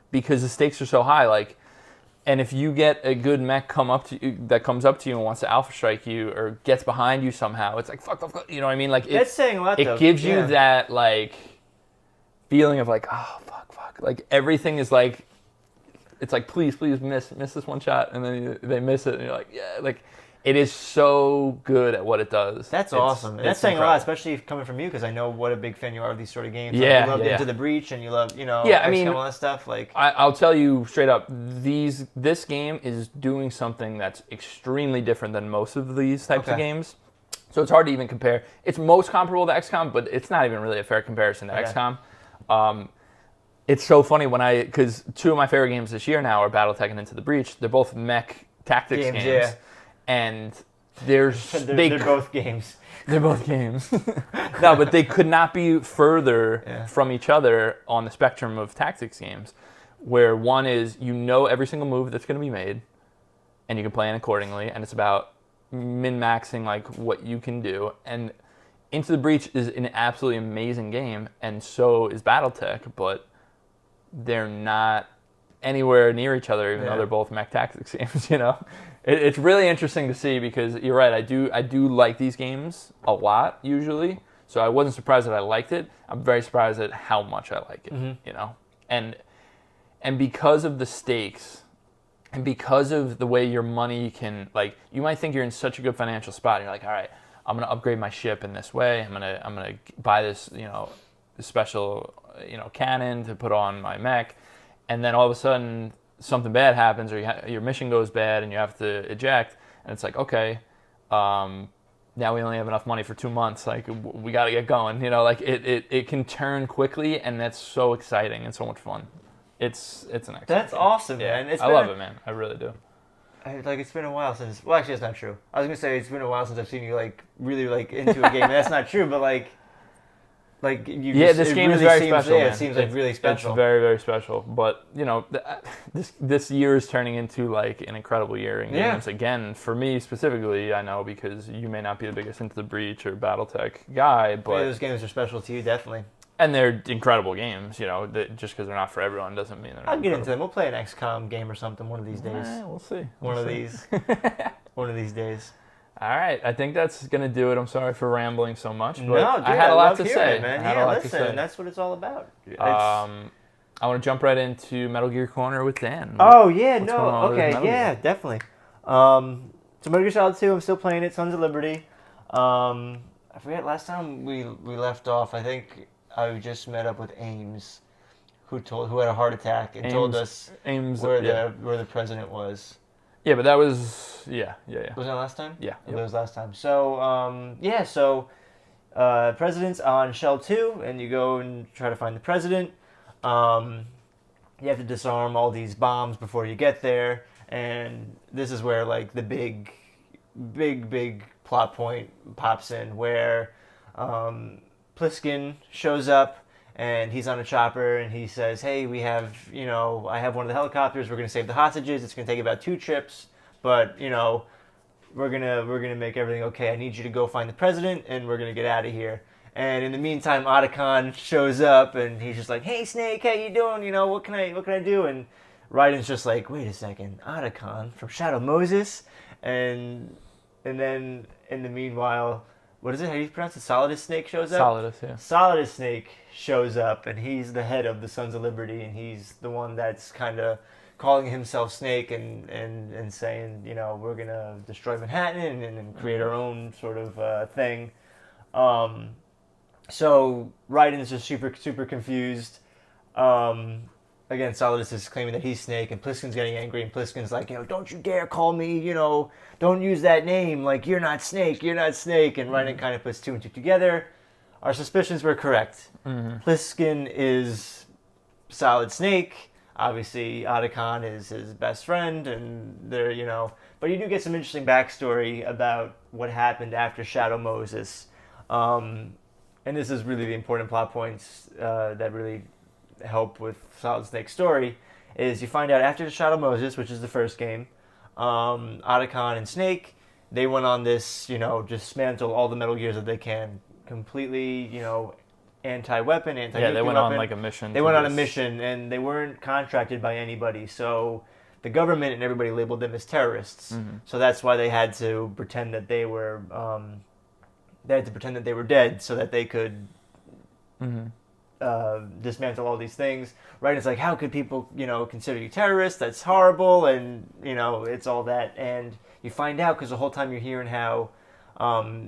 because the stakes are so high. Like, and if you get a good mech comes up to you and wants to Alpha Strike you or gets behind you somehow, it's like fuck, you know what I mean? Like that's saying a lot. It gives you that like feeling of like, oh fuck, like everything is like, it's like please miss this one shot, and then they miss it, and you're like, yeah, like it is so good at what it does. That's awesome. And that's saying incredible. A lot, especially coming from you, because I know what a big fan you are of these sort of games. Yeah, like, you love Into the Breach, and you love, I mean, all that stuff. Like, I'll tell you straight up, this game is doing something that's extremely different than most of these types of games. So it's hard to even compare. It's most comparable to XCOM, but it's not even really a fair comparison to XCOM. It's so funny because 2 of my favorite games this year now are BattleTech and Into the Breach. They're both mech tactics games. Yeah. And they're both games. They're both games. No, but they could not be further from eeach other on the spectrum of tactics games, where one is every single move that's going to be made, and you can plan accordingly, and it's about min-maxing like what you can do. And Into the Breach is an absolutely amazing game, and so is BattleTech, but they're not anywhere near each other, even though they're both mech tactics games. It's really interesting to see, because you're right. I do like these games a lot usually, so I wasn't surprised that I liked it. I'm very surprised at how much I like it. And because of the stakes, and because of the way your money can, like, you might think you're in such a good financial spot, and you're like, all right, I'm gonna upgrade my ship in this way. I'm gonna buy this this special cannon to put on my mech. And then all of a sudden, something bad happens, or your mission goes bad, and you have to eject. And it's like, okay, now we only have enough money for 2 months. Like, we got to get going. Like it can turn quickly, and that's so exciting and so much fun. It's an excellent. That's game. Awesome, man. I love it, man. I really do. It's been a while since. Well, actually, that's not true. I was gonna say it's been a while since I've seen you like really like into a game. And that's not true, but like, Like this game is very special. Yeah, it seems like really special. It's very, very special. But this year is turning into like an incredible year in games again. For me specifically, I know because you may not be the biggest Into the Breach or BattleTech guy, but those games are special to you, definitely. And they're incredible games, just because they're not for everyone doesn't mean they're not. I'll get into them. We'll play an XCOM game or something one of these days. We'll see. One of these days. All right. I think that's going to do it. I'm sorry for rambling so much, but no, dude, I had a lot to say. It, man. Yeah, listen, that's what it's all about. I want to jump right into Metal Gear Corner with Dan. Oh, yeah, okay, yeah, definitely. So Metal Gear Solid 2, I'm still playing it, Sons of Liberty. I forget, last time we left off, I think I just met up with Ames, who had a heart attack and told us where the president was. Yeah, but that was yeah. Was that last time? Yeah, that was last time. So president's on Shell 2, and you go and try to find the president. You have to disarm all these bombs before you get there, and this is where like the big plot point pops in, where Pliskin shows up, and he's on a chopper, and he says, hey, we have, I have one of the helicopters, we're going to save the hostages, it's going to take about 2 trips, but, we're gonna make everything okay. I need you to go find the president, and we're going to get out of here. And in the meantime, Otacon shows up, and he's just like, hey, Snake, how you doing? What can I do? And Raiden's just like, wait a second, Otacon from Shadow Moses? And then, in the meanwhile, what is it? How do you pronounce it? Solidus Snake shows up? Solidus, yeah. Solidus Snake shows up, and he's the head of the Sons of Liberty, and he's the one that's kind of calling himself Snake and saying, we're going to destroy Manhattan and create our own sort of thing. So Raiden's just super, super confused. Again, Solidus is claiming that he's Snake, and Pliskin's getting angry, and Pliskin's like, don't you dare call me, don't use that name, like, you're not Snake, and Raiden kind of puts 2 and 2 together. Our suspicions were correct. Mm-hmm. Pliskin is Solid Snake. Obviously, Otacon is his best friend, and they're, but you do get some interesting backstory about what happened after Shadow Moses. And this is really the important plot points that really help with Solid Snake's story, is you find out after the Shadow Moses, which is the first game, Otacon and Snake, they went on this, dismantle all the Metal Gears that they can, completely, anti-weapon, anti-nuclear Yeah, they went weapon. on like a mission. They went on a mission, and they weren't contracted by anybody, so the government and everybody labeled them as terrorists. Mm-hmm. So that's why they had to pretend that they were, dead, so that they could dismantle all these things. Right? It's like, how could people, consider you terrorists? That's horrible, and it's all that. And you find out because the whole time you're hearing how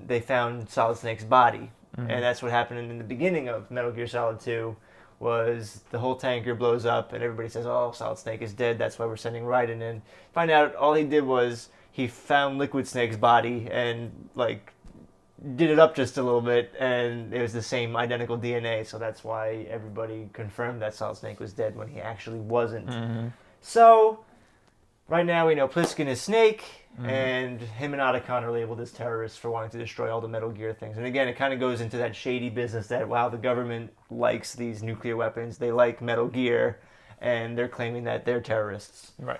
they found Solid Snake's body. Mm-hmm. And that's what happened in the beginning of Metal Gear Solid 2, was the whole tanker blows up and everybody says, oh, Solid Snake is dead, that's why we're sending Raiden in. Find out all he did was he found Liquid Snake's body and, did it up just a little bit, and it was the same identical DNA, so that's why everybody confirmed that Solid Snake was dead when he actually wasn't. Mm-hmm. So, right now we know Pliskin is Snake, and him and Otacon are labeled as terrorists for wanting to destroy all the Metal Gear things. And again, it kind of goes into that shady business that, wow, the government likes these nuclear weapons, they like Metal Gear, and they're claiming that they're terrorists. Right.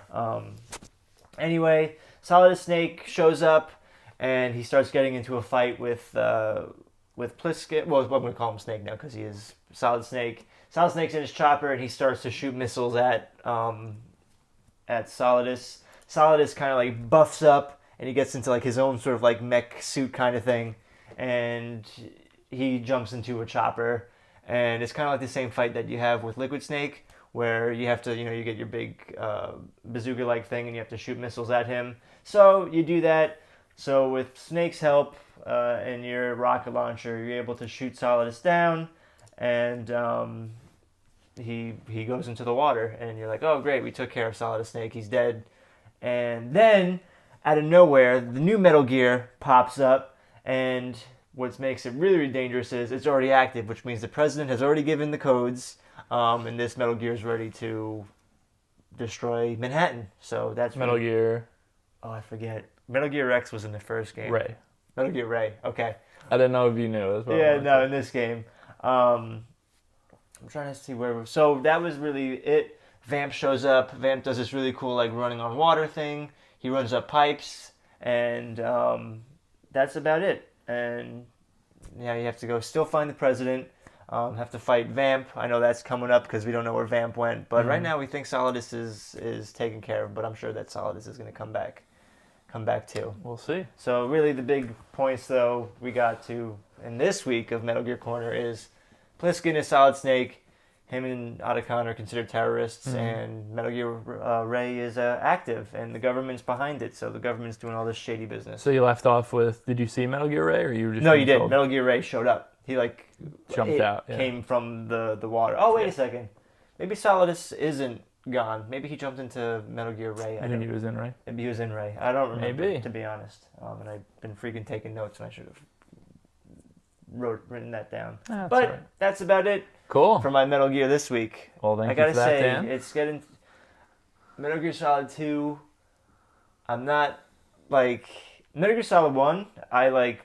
Anyway, Solid Snake shows up, and he starts getting into a fight with Pliskin. Well, I'm going to call him Snake now because he is Solid Snake. Solid Snake's in his chopper, and he starts to shoot missiles at Solidus. Solidus kind of buffs up, and he gets into his own sort of mech suit kind of thing, and he jumps into a chopper, and it's kind of like the same fight that you have with Liquid Snake, where you have to, you get your big bazooka-like thing, and you have to shoot missiles at him. So you do that. So with Snake's help and your rocket launcher, you're able to shoot Solidus down, and he goes into the water, and you're like, oh great, we took care of Solidus Snake, he's dead. And then, out of nowhere, the new Metal Gear pops up, and what makes it really, really dangerous is it's already active, which means the president has already given the codes, and this Metal Gear is ready to destroy Manhattan. So that's Metal Gear. Oh, I forget. Metal Gear Rex was in the first game. Ray. Metal Gear Ray. Okay. I didn't know if you knew as well. Yeah, no, in this game. I'm trying to see where. So that was really it. Vamp shows up. Vamp does this really cool like running on water thing. He runs up pipes, and that's about it. And yeah, you have to go still find the president. Have to fight Vamp. I know that's coming up because we don't know where Vamp went. But right now we think Solidus is taken care of. But I'm sure that Solidus is going to come back too. We'll see. So really the big points though we got to in this week of Metal Gear Corner is Pliskin is Solid Snake. Him and Otacon are considered terrorists, and Metal Gear Ray is active, and the government's behind it. So the government's doing all this shady business. So you left off with, did you see Metal Gear Ray, or you were just? No, you did. Metal Gear Ray showed up. He jumped out. Yeah. Came from the water. Oh, wait a second. Maybe Solidus isn't gone. Maybe he jumped into Metal Gear Ray. I think he was in Ray. Maybe he was in Ray. I don't remember, Maybe. To be honest. And I've been freaking taking notes, and I should have written that down. But that's about it. Cool. For my Metal Gear this week. Well, thank you for that, Dan. It's getting Metal Gear Solid 2. I'm not Metal Gear Solid 1. I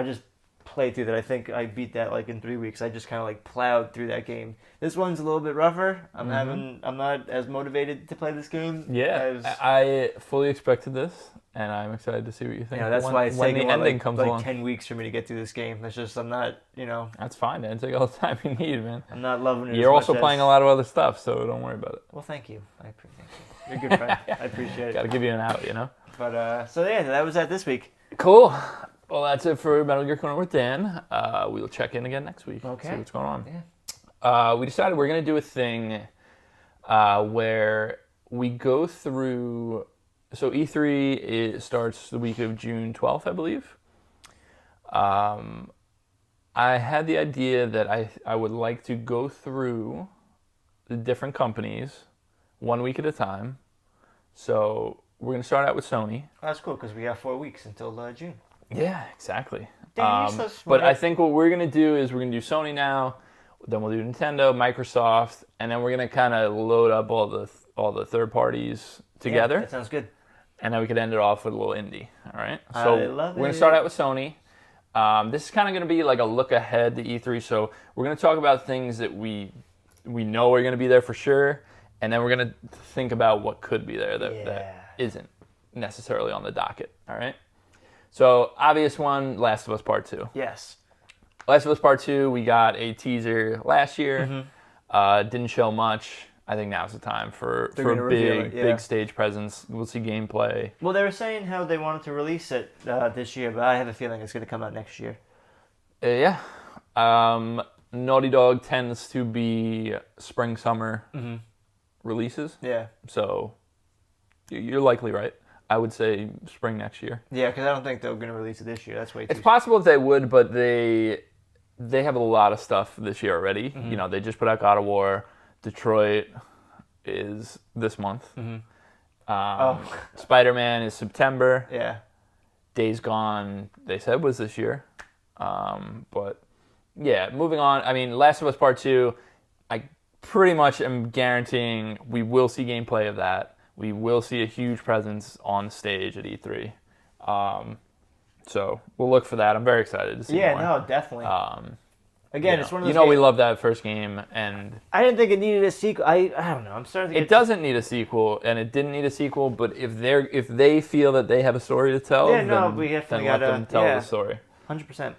just played through that. I think I beat that in 3 weeks. I just kind of plowed through that game. This one's a little bit rougher. I'm not as motivated to play this game. Yeah, I fully expected this, and I'm excited to see what you think. Yeah, that's why it's taking the ending comes along. 10 weeks for me to get through this game. It's just I'm not, That's fine, man. Take all the time you need, man. I'm not loving it. You're also playing a lot of other stuff, so don't worry about it. Well, thank you. I appreciate you. You're a good friend. I appreciate it. Got to give you an out, But that was that this week. Cool. Well, that's it for Metal Gear Corner with Dan. We'll check in again next week. Okay. See what's going on. Yeah. We decided we're going to do a thing where we go through... So E3 starts the week of June 12th, I believe. I had the idea that I would like to go through the different companies 1 week at a time. So we're going to start out with Sony. That's cool because we have 4 weeks until June. Yeah, exactly. Damn, you're so smart. But I think what we're going to do is we're going to do Sony now, then we'll do Nintendo, Microsoft, and then we're going to kind of load up all the third parties together. Yeah, that sounds good. And then we could end it off with a little indie. All right. So I love we're going to start out with Sony. This is kind of going to be like a look ahead to E3. So we're going to talk about things that we know are going to be there for sure, and then we're going to think about what could be there that isn't necessarily on the docket. All right. So obvious one, Last of Us Part 2. Yes. Last of Us Part 2, we got a teaser last year. Didn't show much. I think now's the time for a big stage presence. We'll see gameplay. Well, they were saying how they wanted to release it this year, but I have a feeling it's going to come out next year. Yeah. Naughty Dog tends to be spring, summer releases. Yeah. So you're likely right. I would say spring next year. Yeah, because I don't think they're going to release it this year. That's way too. It's possible that they would, but they have a lot of stuff this year already. They just put out God of War. Detroit is this month. Spider-Man is September. Yeah. Days Gone, they said, was this year. But, yeah, moving on. I mean, Last of Us Part 2, I pretty much am guaranteeing we will see gameplay of that. We will see a huge presence on stage at E3. So we'll look for that. I'm very excited to see more. Yeah, no, definitely. Again, it's one of those games, we love that first game, and I didn't think it needed a sequel. I don't know. I'm starting to get... It doesn't need a sequel, and it didn't need a sequel. But if they feel that they have a story to tell, then let them tell the story. 100%.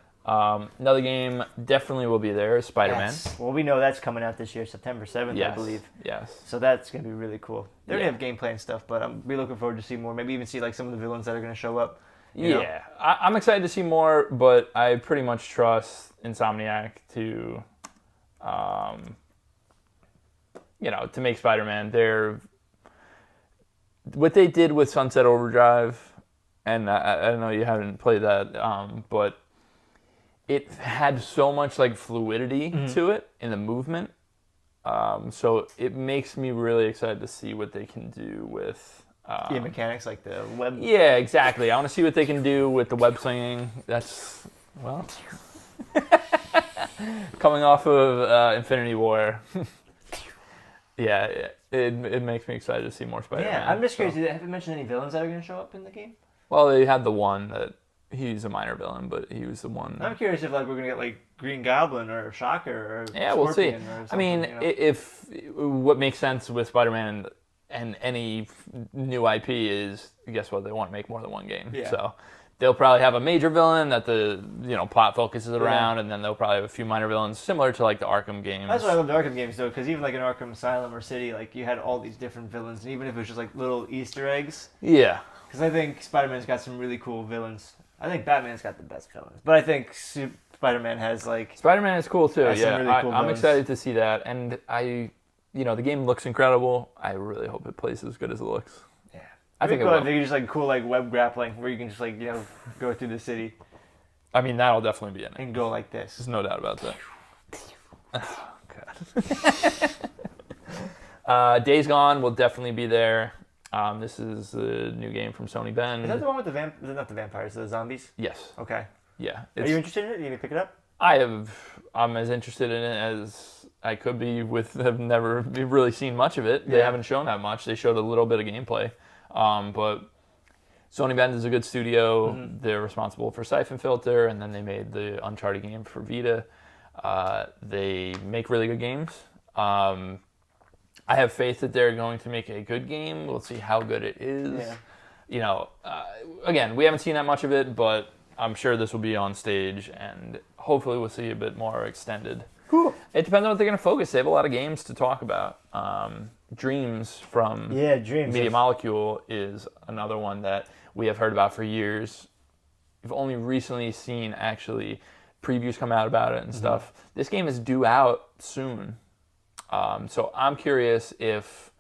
Another game definitely will be there is Spider-Man. Yes. Well, we know that's coming out this year, September 7th, I believe. Yes. So that's going to be really cool. They're going to have gameplay and stuff, but I'm really looking forward to see more. Maybe even see some of the villains that are going to show up. You know? I'm excited to see more, but I pretty much trust Insomniac to, to make Spider-Man. What they did with Sunset Overdrive, and I know you haven't played that, but it had so much fluidity to it in the movement. So it makes me really excited to see what they can do with mechanics like the web. Yeah, exactly. I want to see what they can do with the web slinging. That's coming off of Infinity War. It makes me excited to see more Spider-Man. Yeah, I'm just curious. Have you mentioned any villains that are going to show up in the game? Well, they had the one that he's a minor villain, but he was the one. I'm curious if like we're gonna get like Green Goblin or Shocker or yeah, we'll see. I mean, if what makes sense with Spider-Man and any new IP is, guess what, they want to make more than one game. Yeah. So they'll probably have a major villain that the plot focuses around, and then they'll probably have a few minor villains similar to like the Arkham games. That's why I love the Arkham games though, because even like in Arkham Asylum or City, like you had all these different villains, and even if it was just like little Easter eggs. Yeah. Because I think Spider-Man's got some really cool villains. I think Batman's got the best villains, but I think Spider-Man has like. Spider-Man is cool too. Yeah, really cool I'm excited to see that, and the game looks incredible. I really hope it plays as good as it looks. Yeah, I think cool. it will. I think just like cool like web grappling where you can just like go through the city. I mean, that'll definitely be in it. And go like this. There's no doubt about that. Oh, God. Days Gone will definitely be there. This is a new game from Sony Bend. Is that the one with the not the vampires, the zombies? Yes. Okay. Yeah. Are you interested in it? Are you gonna pick it up? I'm as interested in it as I could be have never really seen much of it. They haven't shown that much. They showed a little bit of gameplay. But Sony Bend is a good studio. Mm-hmm. They're responsible for Siphon Filter, and then they made the Uncharted game for Vita. They make really good games. I have faith that they're going to make a good game. We'll see how good it is. Yeah. Again, we haven't seen that much of it, but I'm sure this will be on stage, and hopefully we'll see a bit more extended. Cool. It depends on what they're going to focus. They have a lot of games to talk about. Dreams from Media Molecule is another one that we have heard about for years. We've only recently seen, actually, previews come out about it and stuff. This game is due out soon. So I'm curious if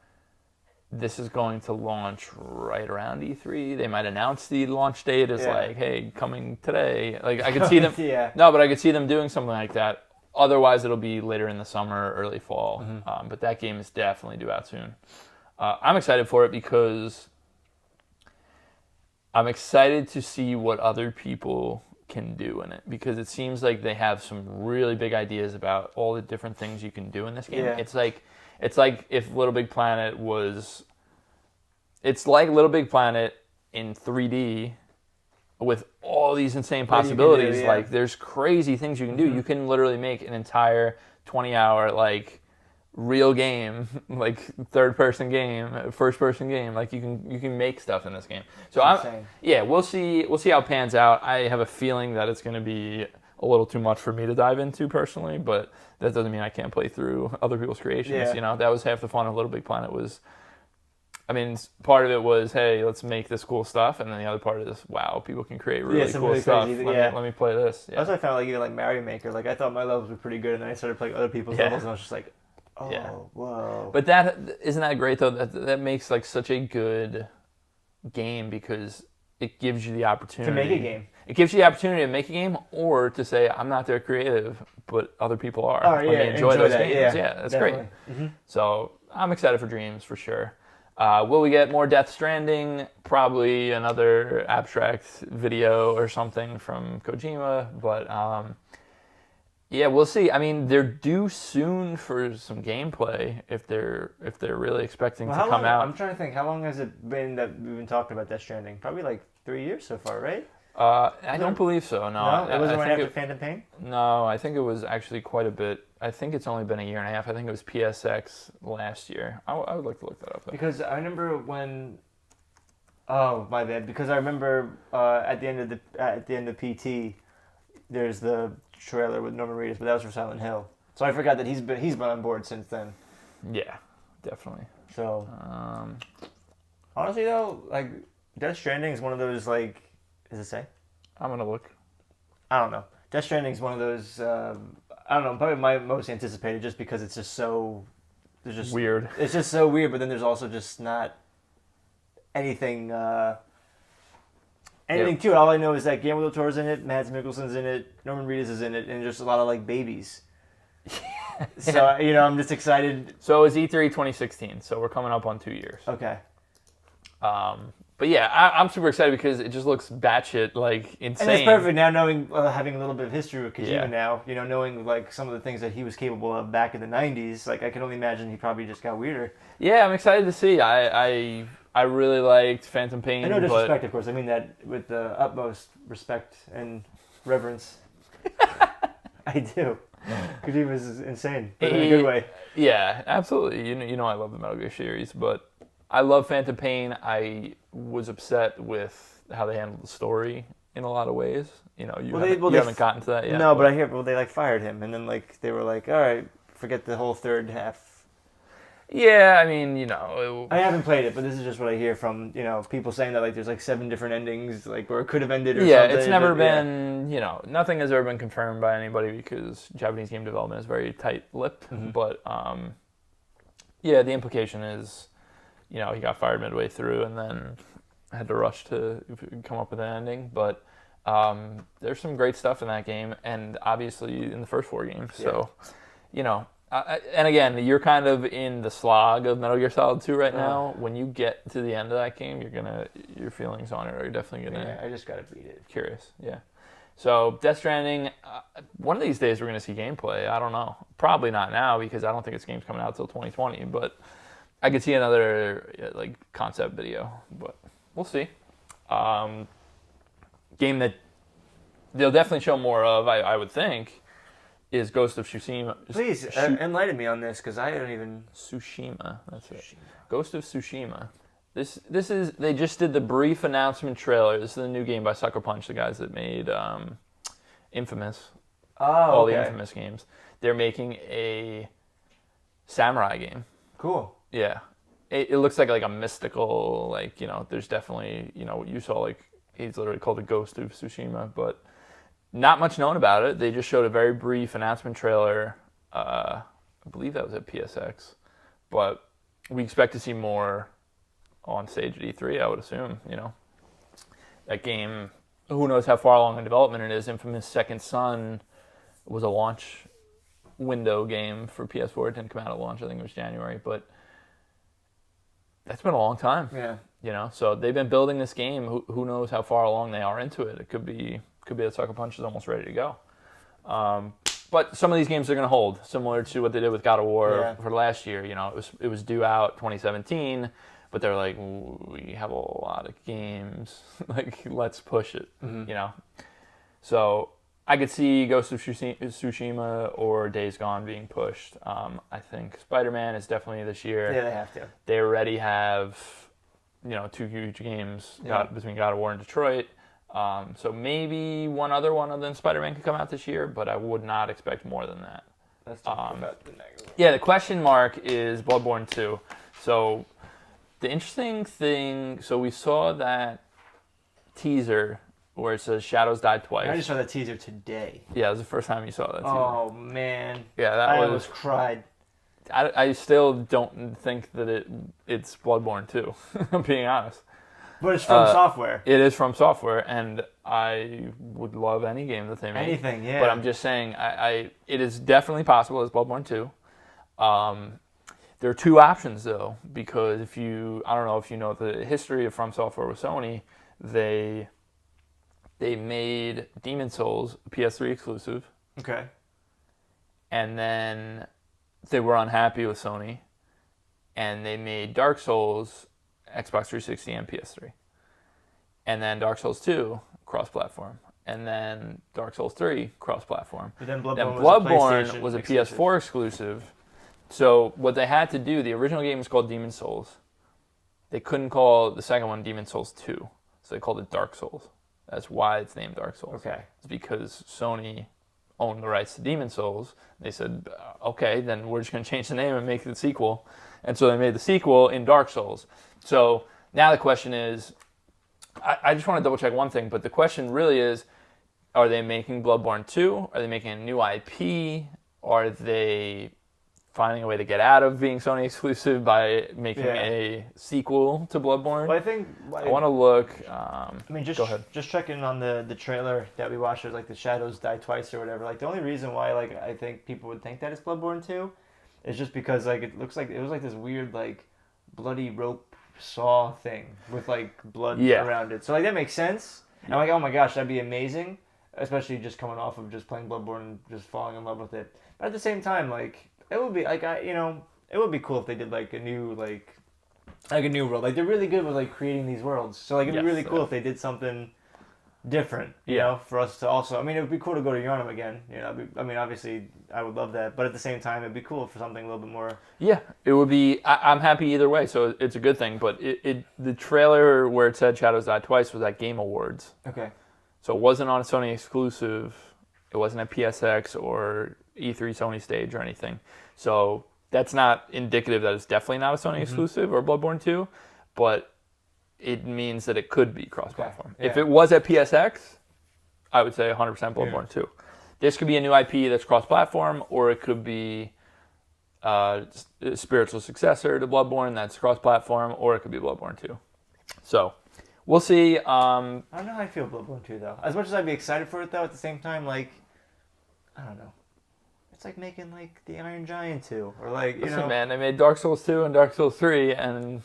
this is going to launch right around E3. They might announce the launch date as like, hey, coming today. Like I could see them. No, but I could see them doing something like that. Otherwise, it'll be later in the summer, early fall. But that game is definitely due out soon. I'm excited for it because I'm excited to see what other people can do in it, because it seems like they have some really big ideas about all the different things you can do in this game. Yeah. It's like if Little Big Planet was... It's like Little Big Planet in 3D with all these insane possibilities. Like, there's crazy things you can do. You can literally make an entire 20-hour, like, real game, like third-person game, first-person game. Like, you can make stuff in this game. So we'll see how it pans out. I have a feeling that it's going to be a little too much for me to dive into personally, but that doesn't mean I can't play through other people's creations. Yeah. That was half the fun of Little Big Planet. Was, I mean, part of it was, hey, let's make this cool stuff, and then the other part is, wow, people can create really cool stuff. Let me play this. Yeah. That's what I found, like, even like Mario Maker. Like, I thought my levels were pretty good, and then I started playing other people's levels, and I was just like, whoa. But isn't that great, though? That makes, like, such a good game, because it gives you the opportunity to make a game. It gives you the opportunity to make a game, or to say, I'm not that creative, but other people are. Oh, yeah, enjoy those that. games. Yeah, that's definitely great. So I'm excited for Dreams for sure. Will we get more Death Stranding? Probably another abstract video or something from Kojima, but we'll see. I mean, they're due soon for some gameplay if they're really expecting to come out. I'm trying to think. How long has it been that we've been talking about Death Stranding? Probably like 3 years so far, right? I don't believe so. No, it wasn't right after Phantom Pain. No, I think it was actually quite a bit. I think it's only been a year and a half. I think it was PSX last year. I would like to look that up, though. Because I remember when. Oh, my bad. Because I remember at the end of PT, there's the trailer with Norman Reedus, but that was for Silent Hill. So I forgot that he's been on board since then. Yeah, definitely. So honestly though, like Death Stranding is one of those, like, does it say? I'm gonna look. I don't know. Death Stranding is one of those. I don't know. Probably my most anticipated, just because it's just so. There's just weird. It's just so weird, but then there's also just not anything. Anything to it. All I know is that Guillermo del Toro's in it, Mads Mikkelsen's in it, Norman Reedus is in it, and just a lot of like babies. So I'm just excited. So it was E3 2016. So we're coming up on 2 years. Okay. But yeah, I'm super excited because it just looks batshit like insane. And it's perfect now knowing, having a little bit of history with Kojima now, knowing like some of the things that he was capable of back in the 90s, like I can only imagine he probably just got weirder. Yeah, I'm excited to see. I really liked Phantom Pain. No disrespect, of course. I mean that with the utmost respect and reverence. I do. Kojima's insane, but in a good way. Yeah, absolutely. You know I love the Metal Gear series, but I love Phantom Pain. I was upset with how they handled the story in a lot of ways. You haven't gotten to that yet. No, but I hear they like fired him, and then like they were like, all right, forget the whole third half. Yeah, I mean, I haven't played it, but this is just what I hear from people saying that like there's like 7 different endings, like where it could have ended. Or something. It's never been nothing has ever been confirmed by anybody because Japanese game development is very tight-lipped. Mm-hmm. But the implication is. He got fired midway through and then had to rush to come up with an ending. But there's some great stuff in that game, and obviously in the first 4 games. So, and again, you're kind of in the slog of Metal Gear Solid 2 right now. When you get to the end of that game, your feelings on it are definitely gonna. Yeah, I just gotta beat it. Curious, yeah. So Death Stranding, one of these days we're gonna see gameplay. I don't know. Probably not now because I don't think this game's coming out till 2020, but. I could see another concept video, but we'll see. Game that they'll definitely show more of, I would think, is Ghost of Tsushima. Please enlighten me on this because I don't even. Tsushima, that's it. Ghost of Tsushima. This is they just did the brief announcement trailer. This is the new game by Sucker Punch, the guys that made Infamous. All the Infamous games. They're making a samurai game. Cool. Yeah, it looks like a mystical, there's definitely, you saw, he's literally called the Ghost of Tsushima, but not much known about it. They just showed a very brief announcement trailer. I believe that was at PSX, but we expect to see more on stage at E3, I would assume, That game, who knows how far along in development it is. Infamous Second Son was a launch window game for PS4. It didn't come out at launch, I think it was January, but that's been a long time. Yeah. So they've been building this game. Who knows how far along they are into it? It could be that Sucker Punch is almost ready to go. But some of these games are going to hold, similar to what they did with God of War for last year. It was due out 2017, but they're like, we have a lot of games. Let's push it. Mm-hmm. So I could see Ghost of Tsushima or Days Gone being pushed. I think Spider-Man is definitely this year. Yeah, they have to. They already have, 2 huge games between God of War and Detroit. So maybe one other one other than Spider-Man could come out this year, but I would not expect more than that. Let's talk about the next one. Yeah, the question mark is Bloodborne 2. So the interesting thing, we saw that teaser where it says Shadows Die Twice. I just saw that teaser today. Yeah, it was the first time you saw that teaser. Oh, man. Yeah, I almost cried. I still don't think that it's Bloodborne 2, I'm being honest. But it's from software. It is from software, and I would love any game that they make. Anything, yeah. But I'm just saying, it is definitely possible as Bloodborne 2. There are 2 options, though, because I don't know if you know the history of From Software with Sony, they made Demon's Souls a PS3 exclusive. Okay. And then they were unhappy with Sony, and they made Dark Souls Xbox 360 and PS3. And then Dark Souls 2, cross-platform. And then Dark Souls 3, cross-platform. But then Bloodborne was a PS4 exclusive. So what they had to do, the original game was called Demon's Souls. They couldn't call the second one Demon's Souls 2. So they called it Dark Souls. That's why it's named Dark Souls. Okay. It's because Sony owned the rights to Demon's Souls. They said, okay, then we're just going to change the name and make the sequel. And so they made the sequel in Dark Souls. So now the question is, I just want to double check one thing, but the question really is, are they making Bloodborne 2? Are they making a new IP? Are they finding a way to get out of being Sony exclusive by making a sequel to Bloodborne? Well, I think I want to look. Go ahead. Just checking on the trailer that we watched, it was the Shadows Die Twice or whatever. The only reason why I think people would think that it's Bloodborne 2 is just because it looks like it was this weird bloody rope saw thing with like blood around it. So like that makes sense. And I'm like, oh my gosh, that'd be amazing. Especially just coming off of just playing Bloodborne and just falling in love with it. But at the same time, like it would be like it would be cool if they did like a new world. Like they're really good with like creating these worlds. So like it'd be really cool if they did something different, you know, for us to also. I mean, it would be cool to go to Yharnam again. You know, I mean, obviously, I would love that, but at the same time, it'd be cool for something a little bit more. Yeah, it would be. I'm happy either way, so it's a good thing. But the trailer where it said Shadows Die Twice was at Game Awards. Okay. So it wasn't on a Sony exclusive. It wasn't at PSX or E3 Sony stage or anything. So that's not indicative that it's definitely not a Sony exclusive or Bloodborne 2, but it means that it could be cross-platform. Okay. Yeah. If it was at PSX, I would say 100% Bloodborne 2. This could be a new IP that's cross-platform, or it could be a spiritual successor to Bloodborne that's cross-platform, or it could be Bloodborne 2. So we'll see. I don't know how I feel Bloodborne 2, though. As much as I'd be excited for it, though, at the same time, like, I don't know. It's like making, like, the Iron Giant 2. Or, like, you Listen, know. man, they made Dark Souls 2 and Dark Souls 3, and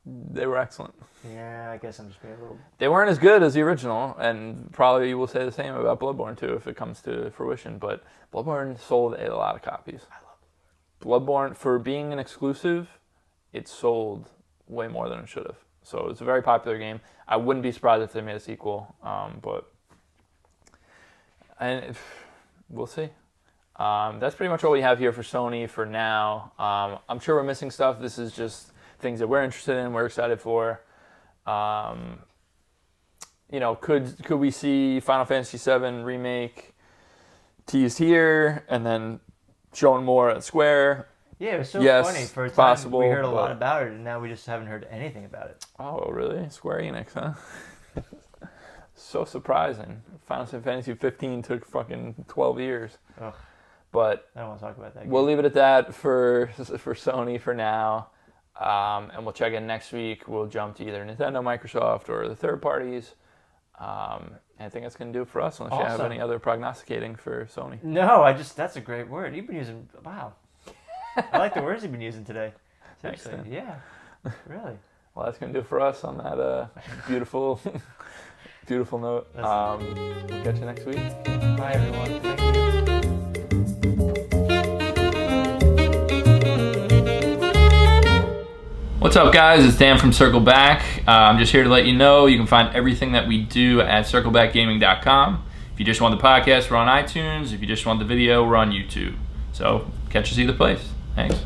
they were excellent. Yeah, I guess I'm just being a little... They weren't as good as the original, and probably will say the same about Bloodborne 2 if it comes to fruition, but Bloodborne sold a lot of copies. I love Bloodborne, for being an exclusive, it sold way more than it should have. So it's a very popular game. I wouldn't be surprised if they made a sequel, but we'll see. That's pretty much all we have here for Sony for now. I'm sure we're missing stuff. This is just things that we're interested in, we're excited for. You know, could we see Final Fantasy VII Remake teased here and then shown more at Square? Yeah, it was so yes, funny. For a time, possible, we heard a lot about it, and now we just haven't heard anything about it. Oh, really? Square Enix, huh? So surprising. Final Fantasy 15 took fucking 12 years. Ugh. But I don't want to talk about that. We'll leave it at that for Sony for now. And we'll check in next week. We'll jump to either Nintendo, Microsoft, or the third parties. I think that's going to do it for us, unless you have any other prognosticating for Sony. No, that's a great word. You've been using, wow. I like the words you've been using today. Seriously, thanks, yeah, really. Well, that's going to do it for us on that beautiful, beautiful note. We'll catch you next week. Bye, everyone. Thank you. What's up, guys? It's Dan from Circle Back. I'm just here to let you know you can find everything that we do at circlebackgaming.com. If you just want the podcast, we're on iTunes. If you just want the video, we're on YouTube. So catch us either place. Thanks.